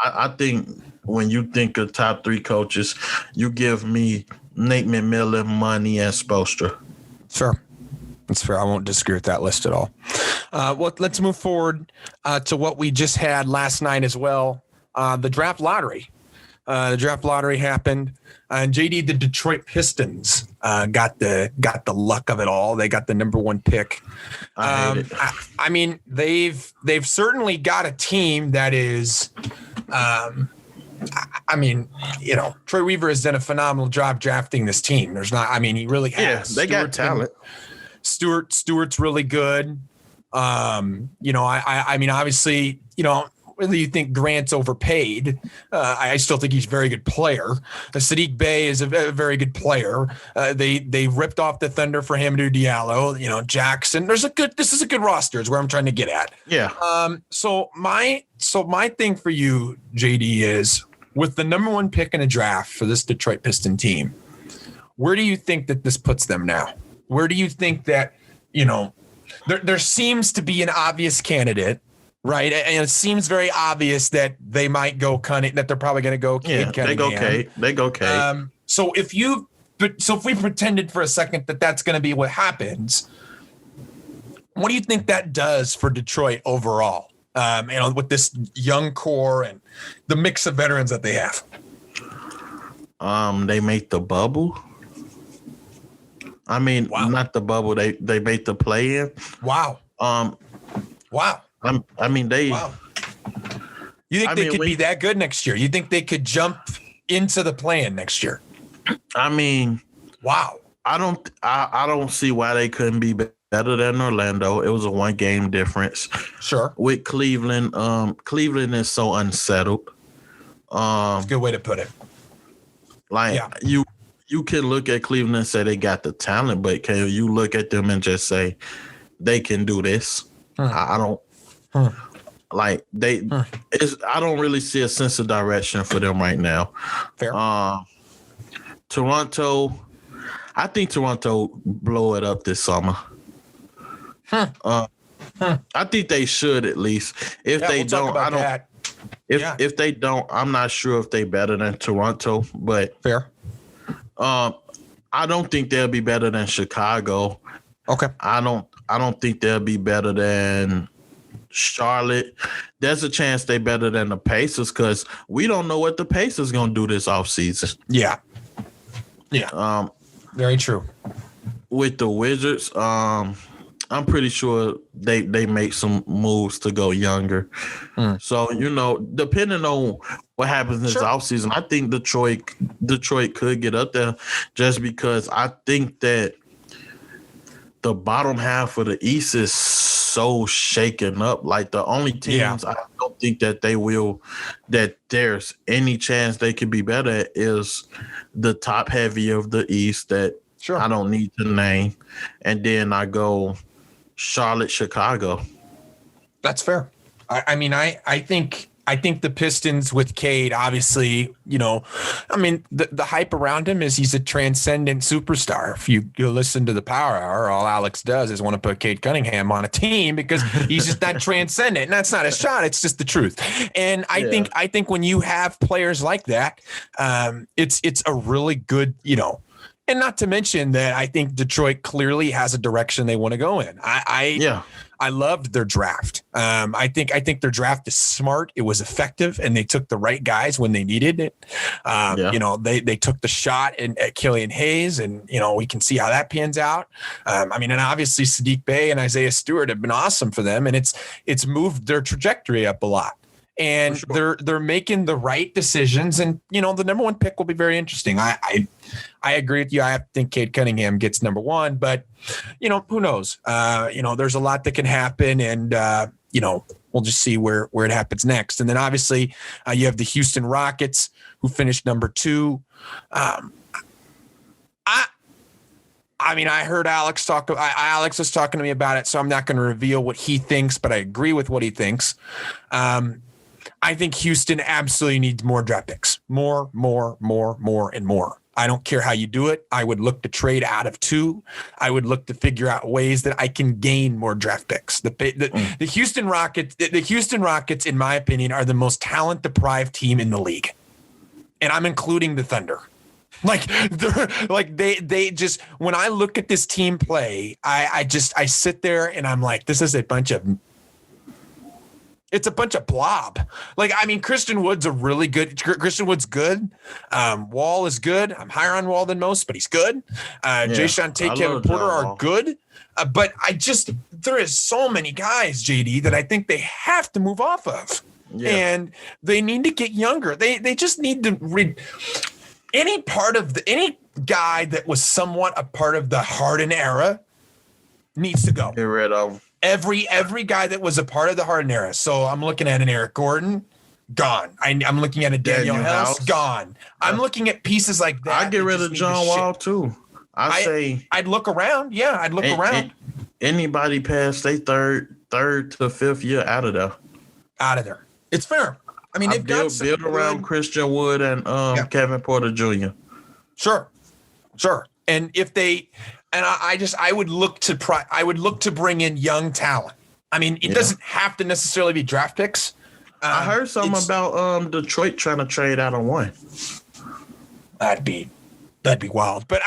I think when you think of top 3 coaches, you give me Nate McMillan, Money, and Spoelstra. Sure. That's fair. I won't disagree with that list at all. Let's move forward to what we just had last night as well. The draft lottery. The draft lottery happened, and JD, the Detroit Pistons got the luck of it all. They got the number 1 pick. I mean, they've certainly got a team that is. I mean, Troy Weaver has done a phenomenal job drafting this team. He really has. Yeah, they got talent. Stewart's really good. I mean, obviously, whether you think Grant's overpaid, I still think he's a very good player. Sadiq Bey is a very good player. They ripped off the Thunder for Hamidou Diallo. Jackson. This is a good roster is where I'm trying to get at. Yeah. So my thing for you, JD, is with the number 1 pick in a draft for this Detroit Piston team, where do you think that this puts them now? Where do you think that, there seems to be an obvious candidate, right? And it seems very obvious that they might go Cunningham, that they're probably going to go Cade Cunningham. They go Cade. So if we pretended for a second that that's going to be what happens, what do you think that does for Detroit overall? With this young core and the mix of veterans that they have. They make the bubble. I mean, not the bubble. They made the play-in. Wow. Wow. I mean, they. Wow. You think they could be that good next year? You think they could jump into the play-in next year? I mean, wow. I don't see why they couldn't be better than Orlando. It was a 1-game difference. Sure. With Cleveland, Cleveland is so unsettled. That's a good way to put it. Like you can look at Cleveland and say they got the talent, but can you look at them and just say they can do this? I don't. Like I don't really see a sense of direction for them right now. Fair. Toronto, I think Toronto blow it up this summer. I think they should at least. If they don't, I don't. If they don't, I'm not sure if they better than Toronto. But fair. I don't think they'll be better than Chicago. Okay. I don't think they'll be better than Charlotte. There's a chance they better than the Pacers because we don't know what the Pacers gonna do this offseason. Yeah. Very true. With the Wizards, I'm pretty sure they make some moves to go younger. So, depending on what happens this offseason, I think Detroit could get up there just because I think that the bottom half of the East is so shaken up. Like the only teams I don't think that that there's any chance they could be better at is the top heavy of the East that I don't need to name. And then I go Charlotte, Chicago. That's fair. I think the Pistons with Cade, obviously, the hype around him is he's a transcendent superstar. If you listen to the Power Hour, all Alex does is want to put Cade Cunningham on a team because he's just that transcendent. And that's not a shot. It's just the truth. And I think when you have players like that, it's a really good, and not to mention that I think Detroit clearly has a direction they want to go in. I loved their draft. I think their draft is smart. It was effective, and they took the right guys when they needed it. They took the shot at Killian Hayes, and we can see how that pans out. And obviously Sadiq Bey and Isaiah Stewart have been awesome for them, and it's moved their trajectory up a lot. And they're making the right decisions, and the number one pick will be very interesting. I agree with you. I think Cade Cunningham gets number one, but who knows? There's a lot that can happen, and we'll just see where it happens next. And then obviously you have the Houston Rockets, who finished number 2. I heard Alex talk. Alex was talking to me about it, so I'm not going to reveal what he thinks, but I agree with what he thinks. I think Houston absolutely needs more draft picks. More, and more. I don't care how you do it. I would look to trade out of 2. I would look to figure out ways that I can gain more draft picks. The Houston Rockets, in my opinion, are the most talent-deprived team in the league, and I'm including the Thunder. They just, when I look at this team play, I sit there and I'm like, this is a bunch of blob. Christian Wood's Christian Wood's good. Wall is good. I'm higher on Wall than most, but he's good. Jayshawn Tate, Kevin Porter are good. But there is so many guys, JD, that I think they have to move off of. Yeah. And they need to get younger. They just need to read any guy that was somewhat a part of the Harden era needs to go. Get rid of every guy that was a part of the Harden era. So I'm looking at an Eric Gordon, gone. I'm looking at a Daniel House, gone. I'm looking at pieces like that. I'd get rid of John Wall too. I'd look around. Yeah, I'd look around. Anybody past their third to fifth year out of there. It's fair. They've got build around Christian Wood and Kevin Porter Jr. Sure. And if they, and I would look to bring in young talent. It doesn't have to necessarily be draft picks. I heard something about Detroit trying to trade out of 1. That'd be wild. But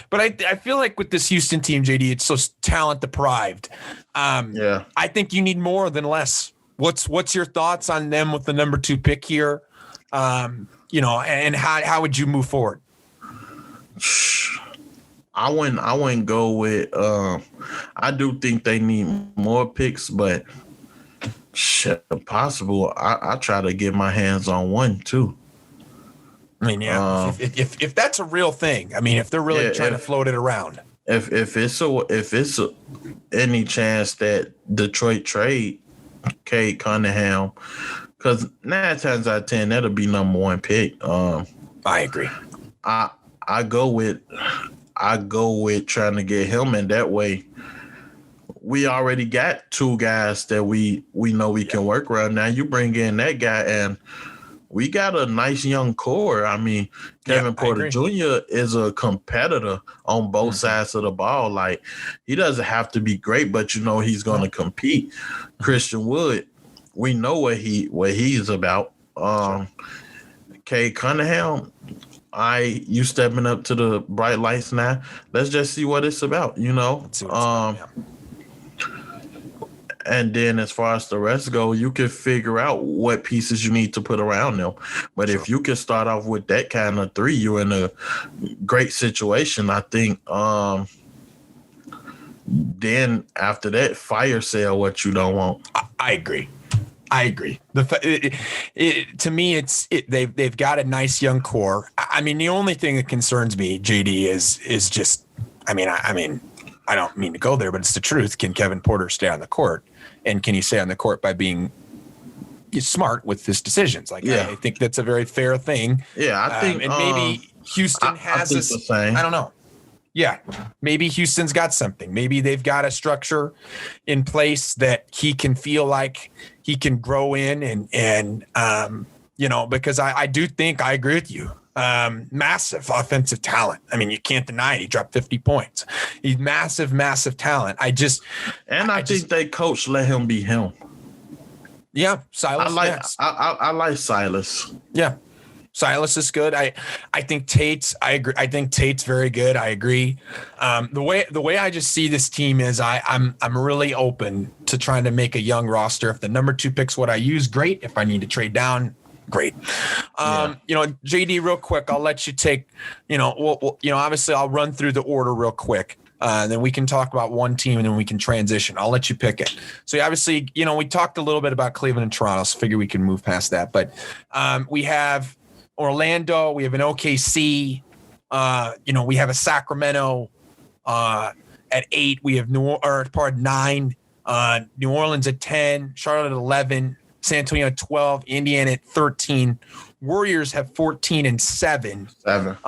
but I feel like with this Houston team, JD, it's so talent deprived. I think you need more than less. What's your thoughts on them with the number 2 pick here? And how would you move forward? I wouldn't go with. I do think they need more picks, but if possible, I try to get my hands on 1 too. If that's a real thing, if they're really trying to float it around. if it's any chance that Detroit trade Cade Cunningham, because 9 times out of 10 that'll be number one pick. I agree. I I go with trying to get him, and that way we already got two guys that we know we can work around. Now you bring in that guy, and we got a nice young core. I mean, Kevin Porter Jr. is a competitor on both sides of the ball. Like, he doesn't have to be great, but he's going to compete. Christian Wood, we know what he's about. Cade Cunningham, you stepping up to the bright lights now. Let's just see what it's about, And then as far as the rest go, you can figure out what pieces you need to put around them. But if you can start off with that kind of three, you're in a great situation. I think then after that, fire sale what you don't want. I agree. To me, they've got a nice young core. I mean, the only thing that concerns me, JD, is just, I mean, I don't mean to go there, but it's the truth. Can Kevin Porter stay on the court? And can he stay on the court by being smart with his decisions? I think that's a very fair thing. Yeah, I think. And maybe Houston has this. The same. I don't know. Yeah, maybe Houston's got something. Maybe they've got a structure in place that he can feel like he can grow in, and because I do think I agree with you. Massive offensive talent. I mean, you can't deny it. He dropped 50 points. He's massive talent. I think they coach let him be him. Yeah, Silas. I like Silas. Yeah, Silas is good. I think Tate's. I agree. I think Tate's very good. I agree. The way I just see this team is I'm really open to trying to make a young roster. If the number 2 pick's what I use, great. If I need to trade down, great. JD, real quick, I'll let you take, obviously I'll run through the order real quick. Then we can talk about one team and then we can transition. I'll let you pick it. So obviously, we talked a little bit about Cleveland and Toronto, so figure we can move past that. But we have Orlando, we have an OKC, we have a Sacramento at 8. We have 9, New Orleans at 10, Charlotte at 11, San Antonio at 12, Indiana at 13. Warriors have 14 and 7. What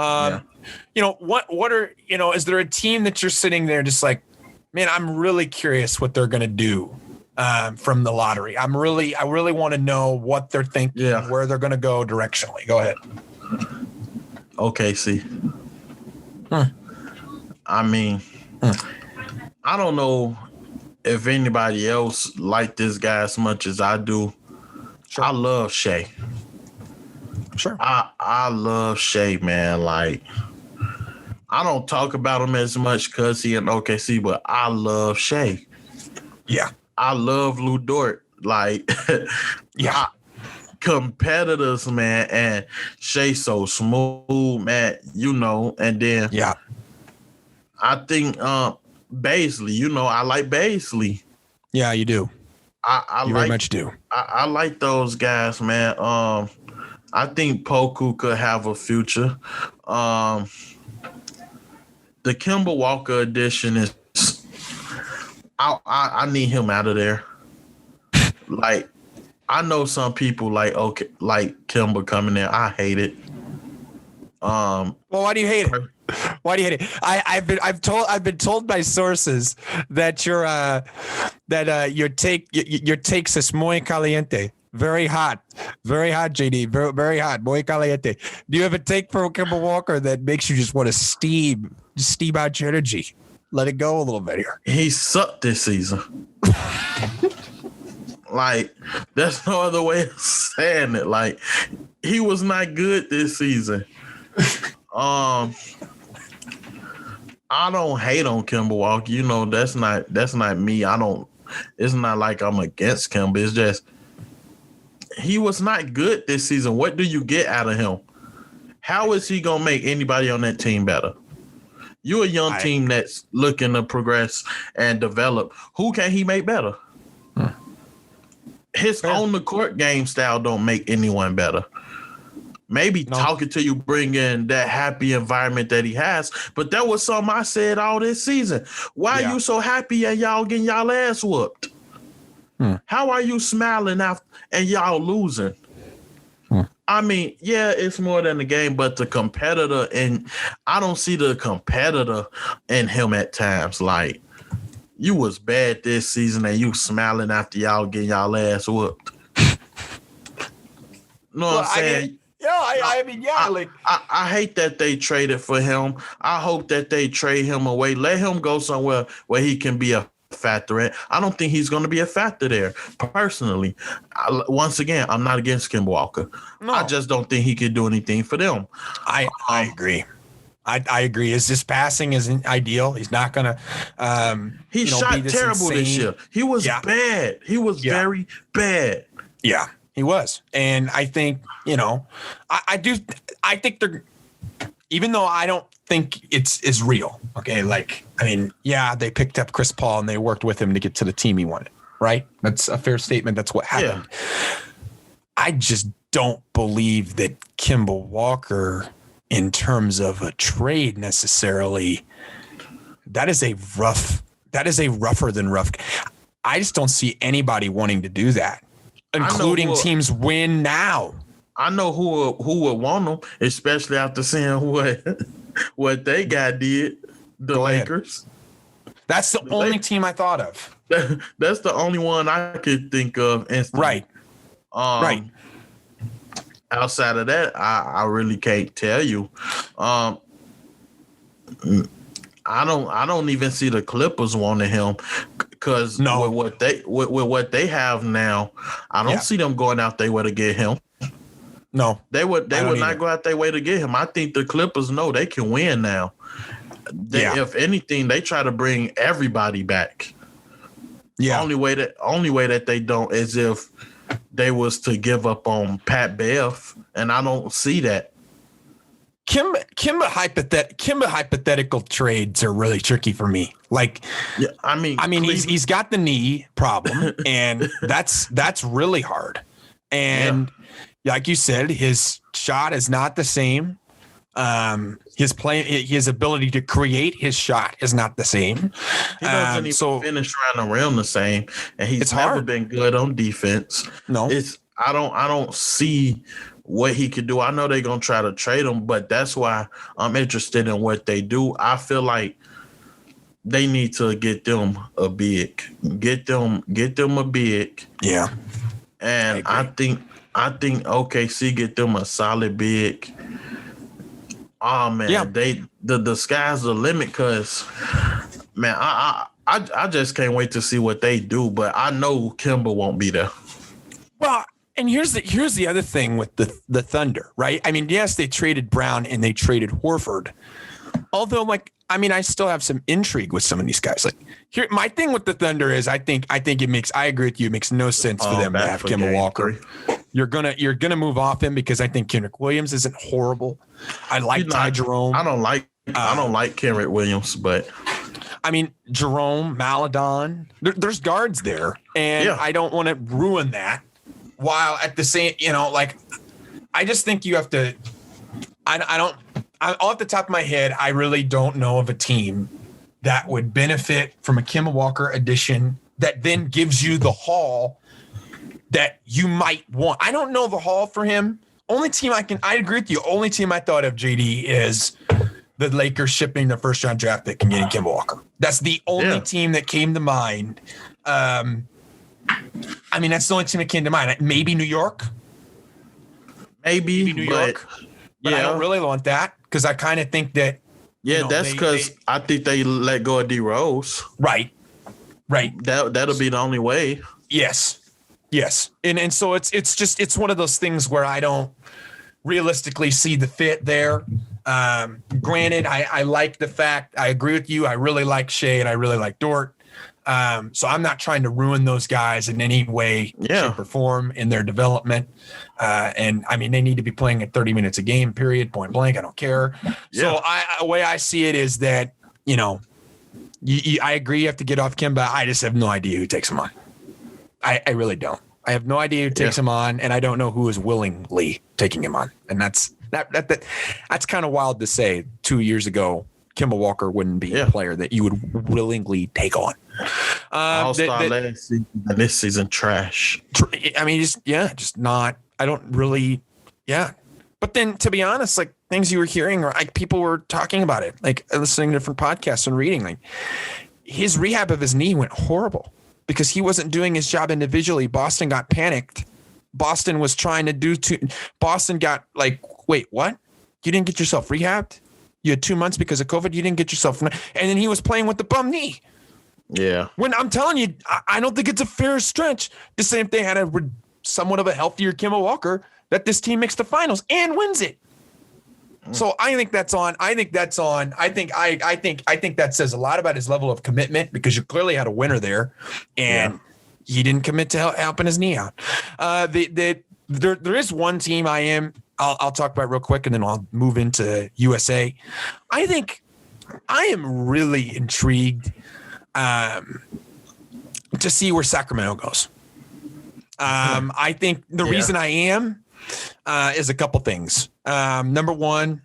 are, is there a team that you're sitting there just like, man, I'm really curious what they're going to do from the lottery. I really want to know what they're thinking, where they're going to go directionally. Go ahead. OKC. I mean, I don't know if anybody else like this guy as much as I do. Sure. I love Shea. Sure. I love Shea, man. Like, I don't talk about him as much because he in OKC, but I love Shea. Yeah. I love Lou Dort. Like, competitors, man, and Shea so smooth, man, and then I think Baisley, I like Baisley. Yeah, you do. You very much do. I like those guys, man. I think Poku could have a future. The Kemba Walker edition is. I need him out of there. Like, I know some people like Kemba coming there. I hate it. Well, why do you hate it? Why do you hate it? I've been told by sources that your takes is muy caliente, very hot, JD, very, very hot, muy caliente. Do you have a take for Kemba Walker that makes you just want to steam out your energy? Let it go a little bit here. He sucked this season. Like, there's no other way of saying it. Like, he was not good this season. I don't hate on Kemba Walker. That's not me. It's not like I'm against Kemba. It's just he was not good this season. What do you get out of him? How is he gonna make anybody on that team better? You're a young team that's looking to progress and develop. Who can he make better? His on the court game style don't make anyone better. maybe talking to you, bring in that happy environment that he has. But that was something I said all this season. Why are you so happy and y'all getting y'all ass whooped? How are you smiling after and y'all losing? I mean, yeah, it's more than the game, but the competitor, and I don't see the competitor in him at times. Like, you was bad this season and you smiling after y'all getting y'all ass whooped. Know what I'm saying? I hate that they traded for him. I hope that they trade him away. Let him go somewhere where he can be a factor in. I don't think he's going to be a factor there. Personally, once again, I'm not against Kemba Walker. No. I just don't think he could do anything for them. I agree. I agree. His passing isn't ideal. He's not going to. He shot terrible this year. He was bad. He was very bad. Yeah, he was. And I think, I think they're, even though I don't think it's real. Okay. Like, I mean, they picked up Chris Paul and they worked with him to get to the team he wanted. Right. That's a fair statement. That's what happened. Yeah. I just don't believe that Kemba Walker, in terms of a trade necessarily, that is a rougher than rough. I just don't see anybody wanting to do that, including teams win now. I know who would want them, especially after seeing what they did. The Lakers. That's the only team I thought of. That's the only one I could think of instantly. Right. Right. Outside of that, I really can't tell you. I don't even see the Clippers wanting him because with what they have now, I don't see them going out their way to get him. No, they would not go out their way to get him. I think the Clippers know they can win now. If anything, they try to bring everybody back. Yeah. Only way that they don't is if they was to give up on Pat Bev, and I don't see that. Kemba hypothetical trades are really tricky for me. Like, I mean, he's got the knee problem, and that's really hard. And like you said, his shot is not the same. His ability to create his shot is not the same. He doesn't even finish around the rim the same, and he's never been good on defense. No, I don't see what he could do. I know they're gonna try to trade him, but that's why I'm interested in what they do. I feel like they need to get them a big, get them a big. Yeah, and I think OKC get them a solid big. Oh man, the sky's the limit, because man, I just can't wait to see what they do. But I know Kemba won't be there. Well, and here's the other thing with the Thunder, right? I mean, yes, they traded Brown and they traded Horford. Although, I still have some intrigue with some of these guys. Like, here, my thing with the Thunder is, I think it makes. I agree with you. It makes no sense for them to have Kemba Walker. 3. You're gonna move off him because I think Kendrick Williams isn't horrible. I like Ty Jerome. I don't like Kendrick Williams, but I mean Jerome, Maladon. There's guards there, and I don't want to ruin that. While at the same, I just think you have to. Off the top of my head, I really don't know of a team that would benefit from a Kemba Walker addition that then gives you the haul that you might want. I don't know the haul for him. Only team I agree with you. Only team I thought of, JD, is the Lakers shipping the first round draft pick and getting Kemba Walker. That's the only team that came to mind. That's the only team that came to mind. Maybe New York. Maybe New York. But I don't really want that, because I kind of think that. Yeah, that's because I think they let go of D Rose. Right. That'll be the only way. Yes. And so it's one of those things where I don't realistically see the fit there. Granted, I like the fact, I agree with you. I really like Shea and I really like Dort. So I'm not trying to ruin those guys in any way, shape, or form in their development. And I mean, they need to be playing at 30 minutes a game, period, point blank. I don't care. So the way I see it is that, I agree you have to get off Kemba. I just have no idea who takes him on. I really don't. I have no idea who takes him on, and I don't know who is willingly taking him on. And that's kind of wild to say. 2 years ago, Kemba Walker wouldn't be a player that you would willingly take on. All-star last season, and this season trash. I mean, just not. I don't really. Yeah. But then, to be honest, like things you were hearing, or like people were talking about it, like listening to different podcasts and reading, like his rehab of his knee went horrible because he wasn't doing his job individually. Boston got panicked. Boston was trying to do Boston got like, wait, what? You didn't get yourself rehabbed? You had 2 months because of COVID. You didn't get yourself. And then he was playing with the bum knee. Yeah. When I'm telling you, I don't think it's a fair stretch to say if they had somewhat of a healthier Kemba Walker that this team makes the finals and wins it. So I think that's on. I think that says a lot about his level of commitment because you clearly had a winner there, and he didn't commit to helping his knee out. There is one team I'll talk about real quick, and then I'll move into USA. I think I am really intrigued to see where Sacramento goes. I think the reason I am is a couple things. Number one,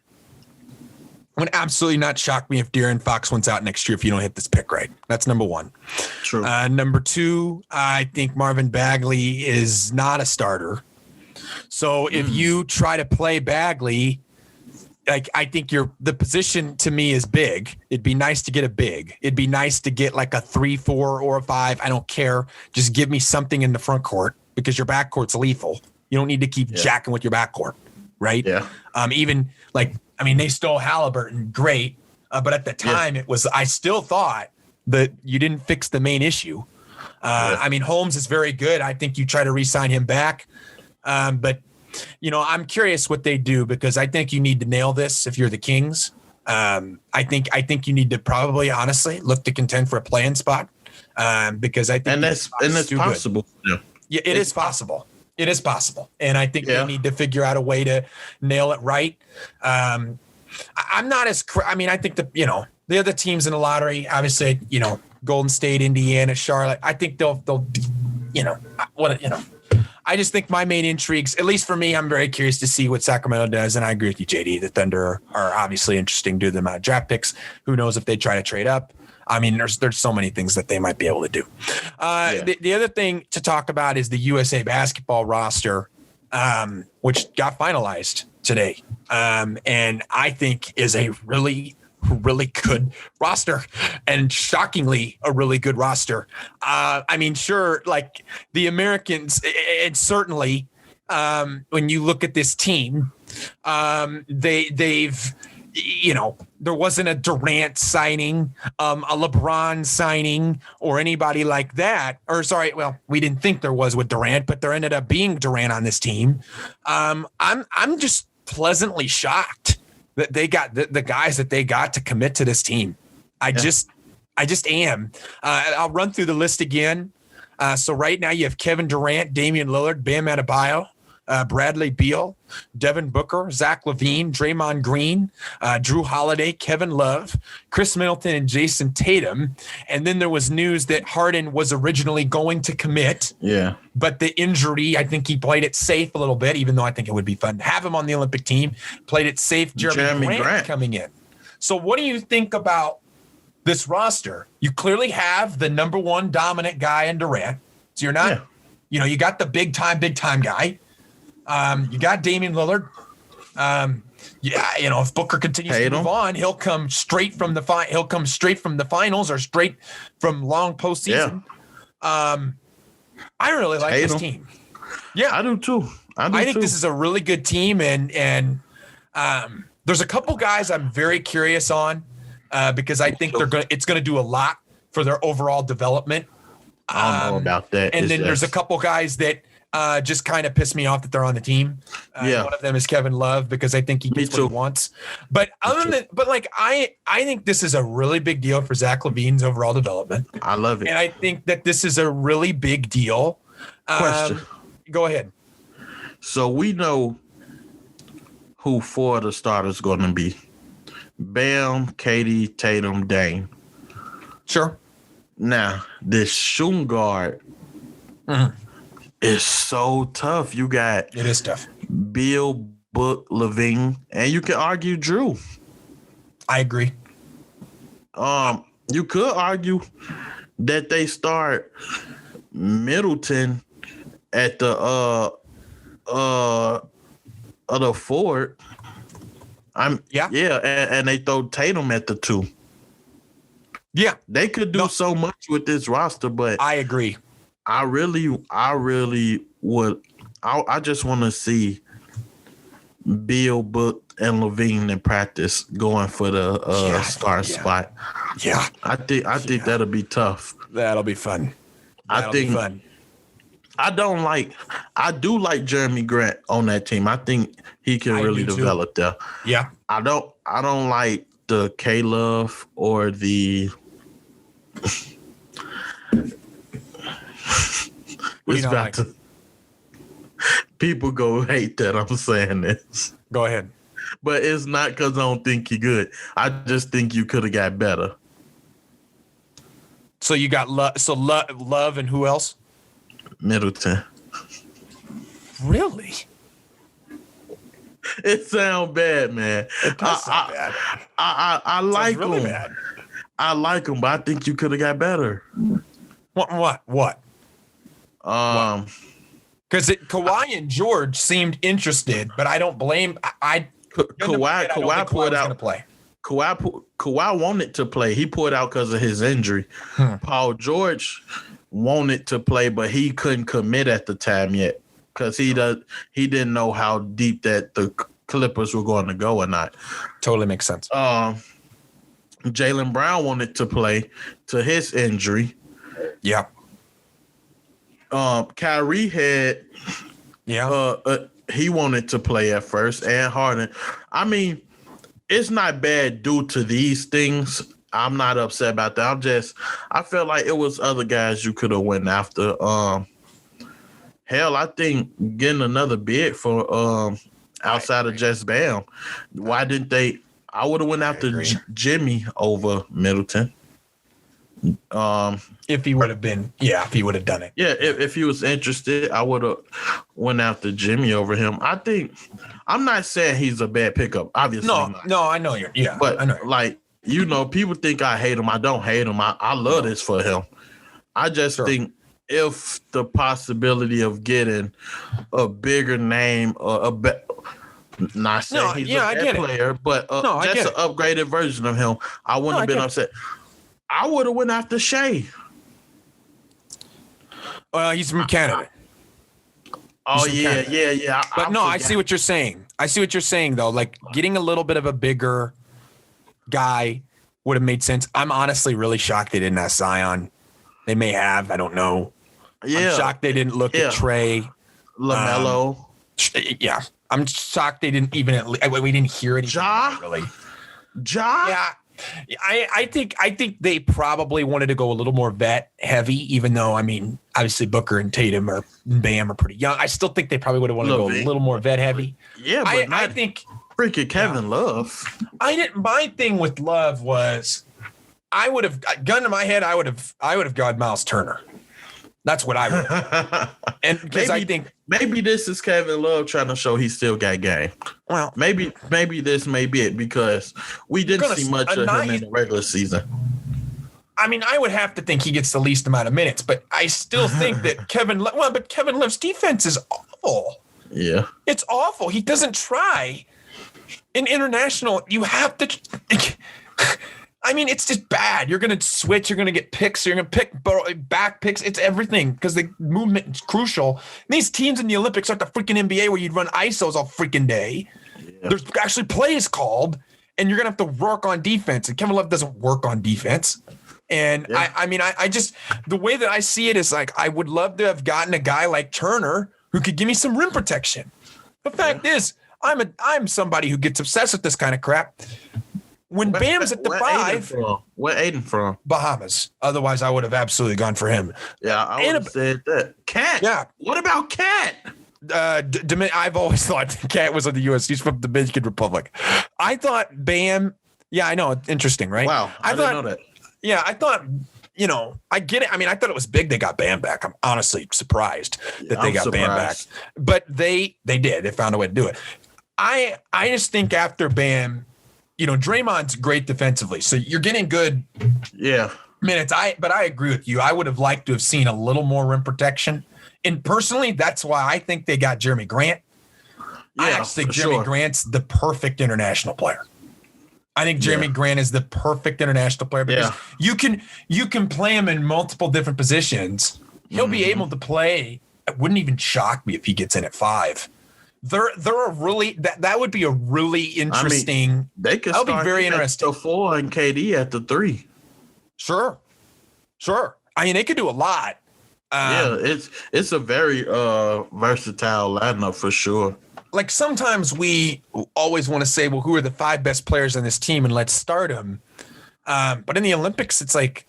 it would absolutely not shock me if De'Aaron Fox wins out next year if you don't hit this pick right. That's number one. True. Number two, I think Marvin Bagley is not a starter. So if you try to play Bagley, like I think the position to me is big. It'd be nice to get a big. It'd be nice to get like a 3, 4, or a 5. I don't care. Just give me something in the front court because your back court's lethal. You don't need to keep jacking with your back court, right? Yeah. Even like, I mean, they stole Halliburton, great. But at the time I still thought that you didn't fix the main issue. I mean, Holmes is very good. I think you try to re-sign him back. But I'm curious what they do because I think you need to nail this if you're the Kings. I think you need to probably honestly look to contend for a play-in spot because I think that's possible. Yeah, it is possible. It is possible, and I think they need to figure out a way to nail it right. I'm not as. I mean, I think the other teams in the lottery, obviously, Golden State, Indiana, Charlotte. I think they'll. I just think my main intrigues, at least for me, I'm very curious to see what Sacramento does. And I agree with you, JD. The Thunder are obviously interesting due to the amount of draft picks. Who knows if they try to trade up? I mean, there's so many things that they might be able to do. The other thing to talk about is the USA basketball roster, which got finalized today. And I think is a really, really good roster and shockingly a really good roster. I mean, sure, like the Americans, and certainly when you look at this team, they've, there wasn't a Durant signing, a LeBron signing, or anybody like that. Or sorry, well, we didn't think there was with Durant, but there ended up being Durant on this team. I'm just pleasantly shocked that they got the guys that they got to commit to this team. I just am. I'll run through the list again. So right now you have Kevin Durant, Damian Lillard, Bam Adebayo, Bradley Beal, Devin Booker, Zach LaVine, Draymond Green, Drew Holiday, Kevin Love, Chris Middleton, and Jason Tatum. And then there was news that Harden was originally going to commit. Yeah. But the injury, I think he played it safe a little bit, even though I think it would be fun to have him on the Olympic team. Played it safe. Jeremy Grant coming in. So what do you think about this roster? You clearly have the number one dominant guy in Durant. So you're not, you got the big time guy. You got Damian Lillard. If Booker continues to move on, he'll come straight from the finals or straight from long postseason. I really like this team. Yeah, I do too. I think this is a really good team, and there's a couple guys I'm very curious on because I think it's gonna do a lot for their overall development. I don't know about that. And then there's a couple guys that just kind of piss me off that they're on the team. One of them is Kevin Love because I think he gets what he wants. But I think this is a really big deal for Zach LaVine's overall development. I love it. And I think that this is a really big deal. Question. Go ahead. So we know who 4 of the starters going to be. Bam, KD, Tatum, Dame. Sure. Now, this shooting guard It's so tough. You got It is tough. Bill, Book, Levine, and you can argue Drew. I agree. You could argue that they start Middleton at the other forward. And they throw Tatum at the 2. Yeah, they could do so much with this roster, but I agree. I really would. I just want to see Bill, Book, and Levine in practice going for the star spot. Yeah, I think that'll be tough. That'll be fun. I do like Jeremy Grant on that team. I think he can really develop there. Yeah. I don't like the K-Love or the people go hate that I'm saying this. Go ahead. But it's not because I don't think you're good. I just think you could have got better. So you got Love and who else? Middleton. Really? It sounds bad, man. It does sound bad. I like really him. Bad. I like him, but I think you could have got better. What? Because Kawhi and George seemed interested, but I don't blame. Kawhi pulled out. Play. Kawhi wanted to play. He pulled out because of his injury. Paul George wanted to play, but he couldn't commit at the time yet because he didn't know how deep that the Clippers were going to go or not. Totally makes sense. Jaylen Brown wanted to play to his injury. Yeah. Kyrie had. Yeah. He wanted to play at first, and Harden. I mean, it's not bad due to these things. I'm not upset about that. I felt like it was other guys you could have went after. Hell, I think getting another bid for outside of just Bam. Why didn't they? I would have went after Jimmy over Middleton. If he would have done it. Yeah, if he was interested, I would have went after Jimmy over him. I'm not saying he's a bad pickup. Obviously, no, I know but I know. Like, people think I hate him. I don't hate him. I love this for him. I just think if the possibility of getting a bigger name or not saying he's a bad player, but just an upgraded version of him, I wouldn't have been upset. I would have went after Shea. He's from Canada. Yeah. But I see what you're saying. Though. Like, getting a little bit of a bigger guy would have made sense. I'm honestly really shocked they didn't ask Zion. They may have. I don't know. Yeah. I'm shocked they didn't look at Trey. LaMelo. I'm shocked they didn't even. We didn't hear anything. Really. Yeah. I think they probably wanted to go a little more vet heavy, even though, I mean, obviously Booker and Tatum or Bam are pretty young. I still think they probably would have wanted to go a little more vet heavy. Yeah, but I think freaking Kevin Love. My thing with Love was, I would have, gun to my head, I would have gone Miles Turner. That's what I would have. And because I think maybe this is Kevin Love trying to show he still got game. Well, maybe this may be it, because we didn't see much of him in the regular season. I mean, I would have to think he gets the least amount of minutes, but I still think that Kevin Love's defense is awful. Yeah. It's awful. He doesn't try. In international, you have to I mean, it's just bad. You're going to switch. You're going to get picks. You're going to pick back picks. It's everything, because the movement is crucial. And these teams in the Olympics aren't the freaking NBA where you'd run ISOs all freaking day. Yeah. There's actually plays called, and you're going to have to work on defense. And Kevin Love doesn't work on defense. And I just, the way that I see it is like, I would love to have gotten a guy like Turner who could give me some rim protection. The fact is, I'm somebody who gets obsessed with this kind of crap. When Bam's at the 5, where Aiden from? Bahamas. Otherwise, I would have absolutely gone for him. Yeah, I would have said that. Cat. Yeah. What about Cat? I've always thought Cat was on the U.S. He's from the Dominican Republic. I thought Bam. Yeah, I know. It's interesting, right? Wow. I didn't know that. Yeah, I thought I get it. I mean, I thought it was big they got Bam back. I'm honestly surprised that they got Bam back. But they did. They found a way to do it. I just think after Bam, Draymond's great defensively. So you're getting good minutes. But I agree with you. I would have liked to have seen a little more rim protection. And personally, that's why I think they got Jeremy Grant. I actually think Jeremy Grant's the perfect international player. I think Jeremy Grant is the perfect international player because you can play him in multiple different positions. He'll be able to play. It wouldn't even shock me if he gets in at 5. They're a really that would be a really interesting. I mean, they could start be very interesting. At the 4 and KD at the 3. Sure. I mean, they could do a lot. It's a very versatile lineup for sure. Like sometimes we always want to say, well, who are the 5 best players on this team and let's start them. But in the Olympics, it's like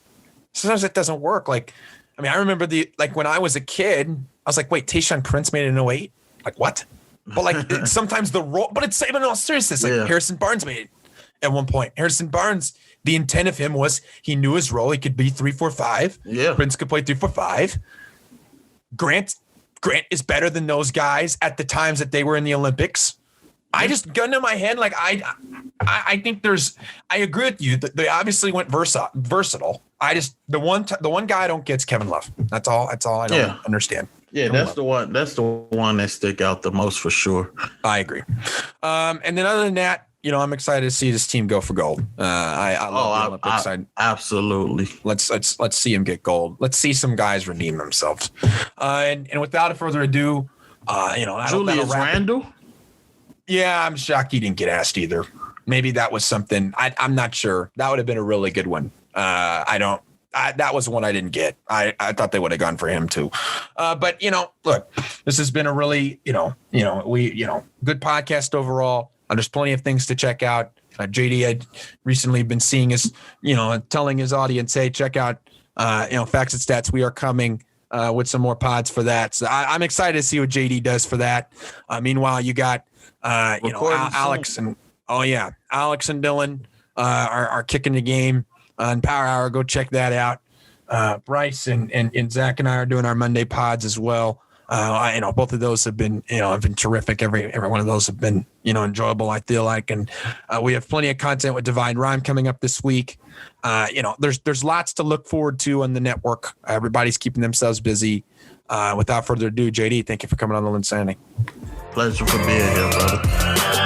sometimes it doesn't work. Like, I mean, I remember when I was a kid, I was like, wait, Tayshaun Prince made it in 08? Like what? But like sometimes the role, but it's even in all seriousness, like Harrison Barnes made it at one point. Harrison Barnes, the intent of him was he knew his role. He could be 3-4-5. Yeah. Prince could play 3-4-5. Grant is better than those guys at the times that they were in the Olympics. I just gun to my head. Like I think I agree with you. They obviously went versatile. The one guy I don't get is Kevin Love. That's all I don't understand. Yeah, that's the one that stick out the most for sure. I agree. And then other than that, I'm excited to see this team go for gold. I love the Olympics side. Absolutely. Let's see him get gold. Let's see some guys redeem themselves. And without further ado, Julius Randle. Yeah, I'm shocked he didn't get asked either. Maybe that was something. I'm not sure. That would have been a really good one. That was one I didn't get. I thought they would have gone for him too. But look, this has been a really, good podcast overall. There's plenty of things to check out. JD had recently been seeing us, telling his audience, hey, check out, Facts and Stats. We are coming with some more pods for that. So I'm excited to see what JD does for that. Meanwhile, you got, Alex and Dylan are kicking the game on Power Hour. Go check that out. Bryce and Zach and I are doing our Monday pods as well. Both of those have been terrific. Every one of those have been, enjoyable, I feel like. And we have plenty of content with Divine Rhyme coming up this week. There's lots to look forward to on the network. Everybody's keeping themselves busy. Without further ado, JD, thank you for coming on the LynnSanity. Pleasure for being here, brother.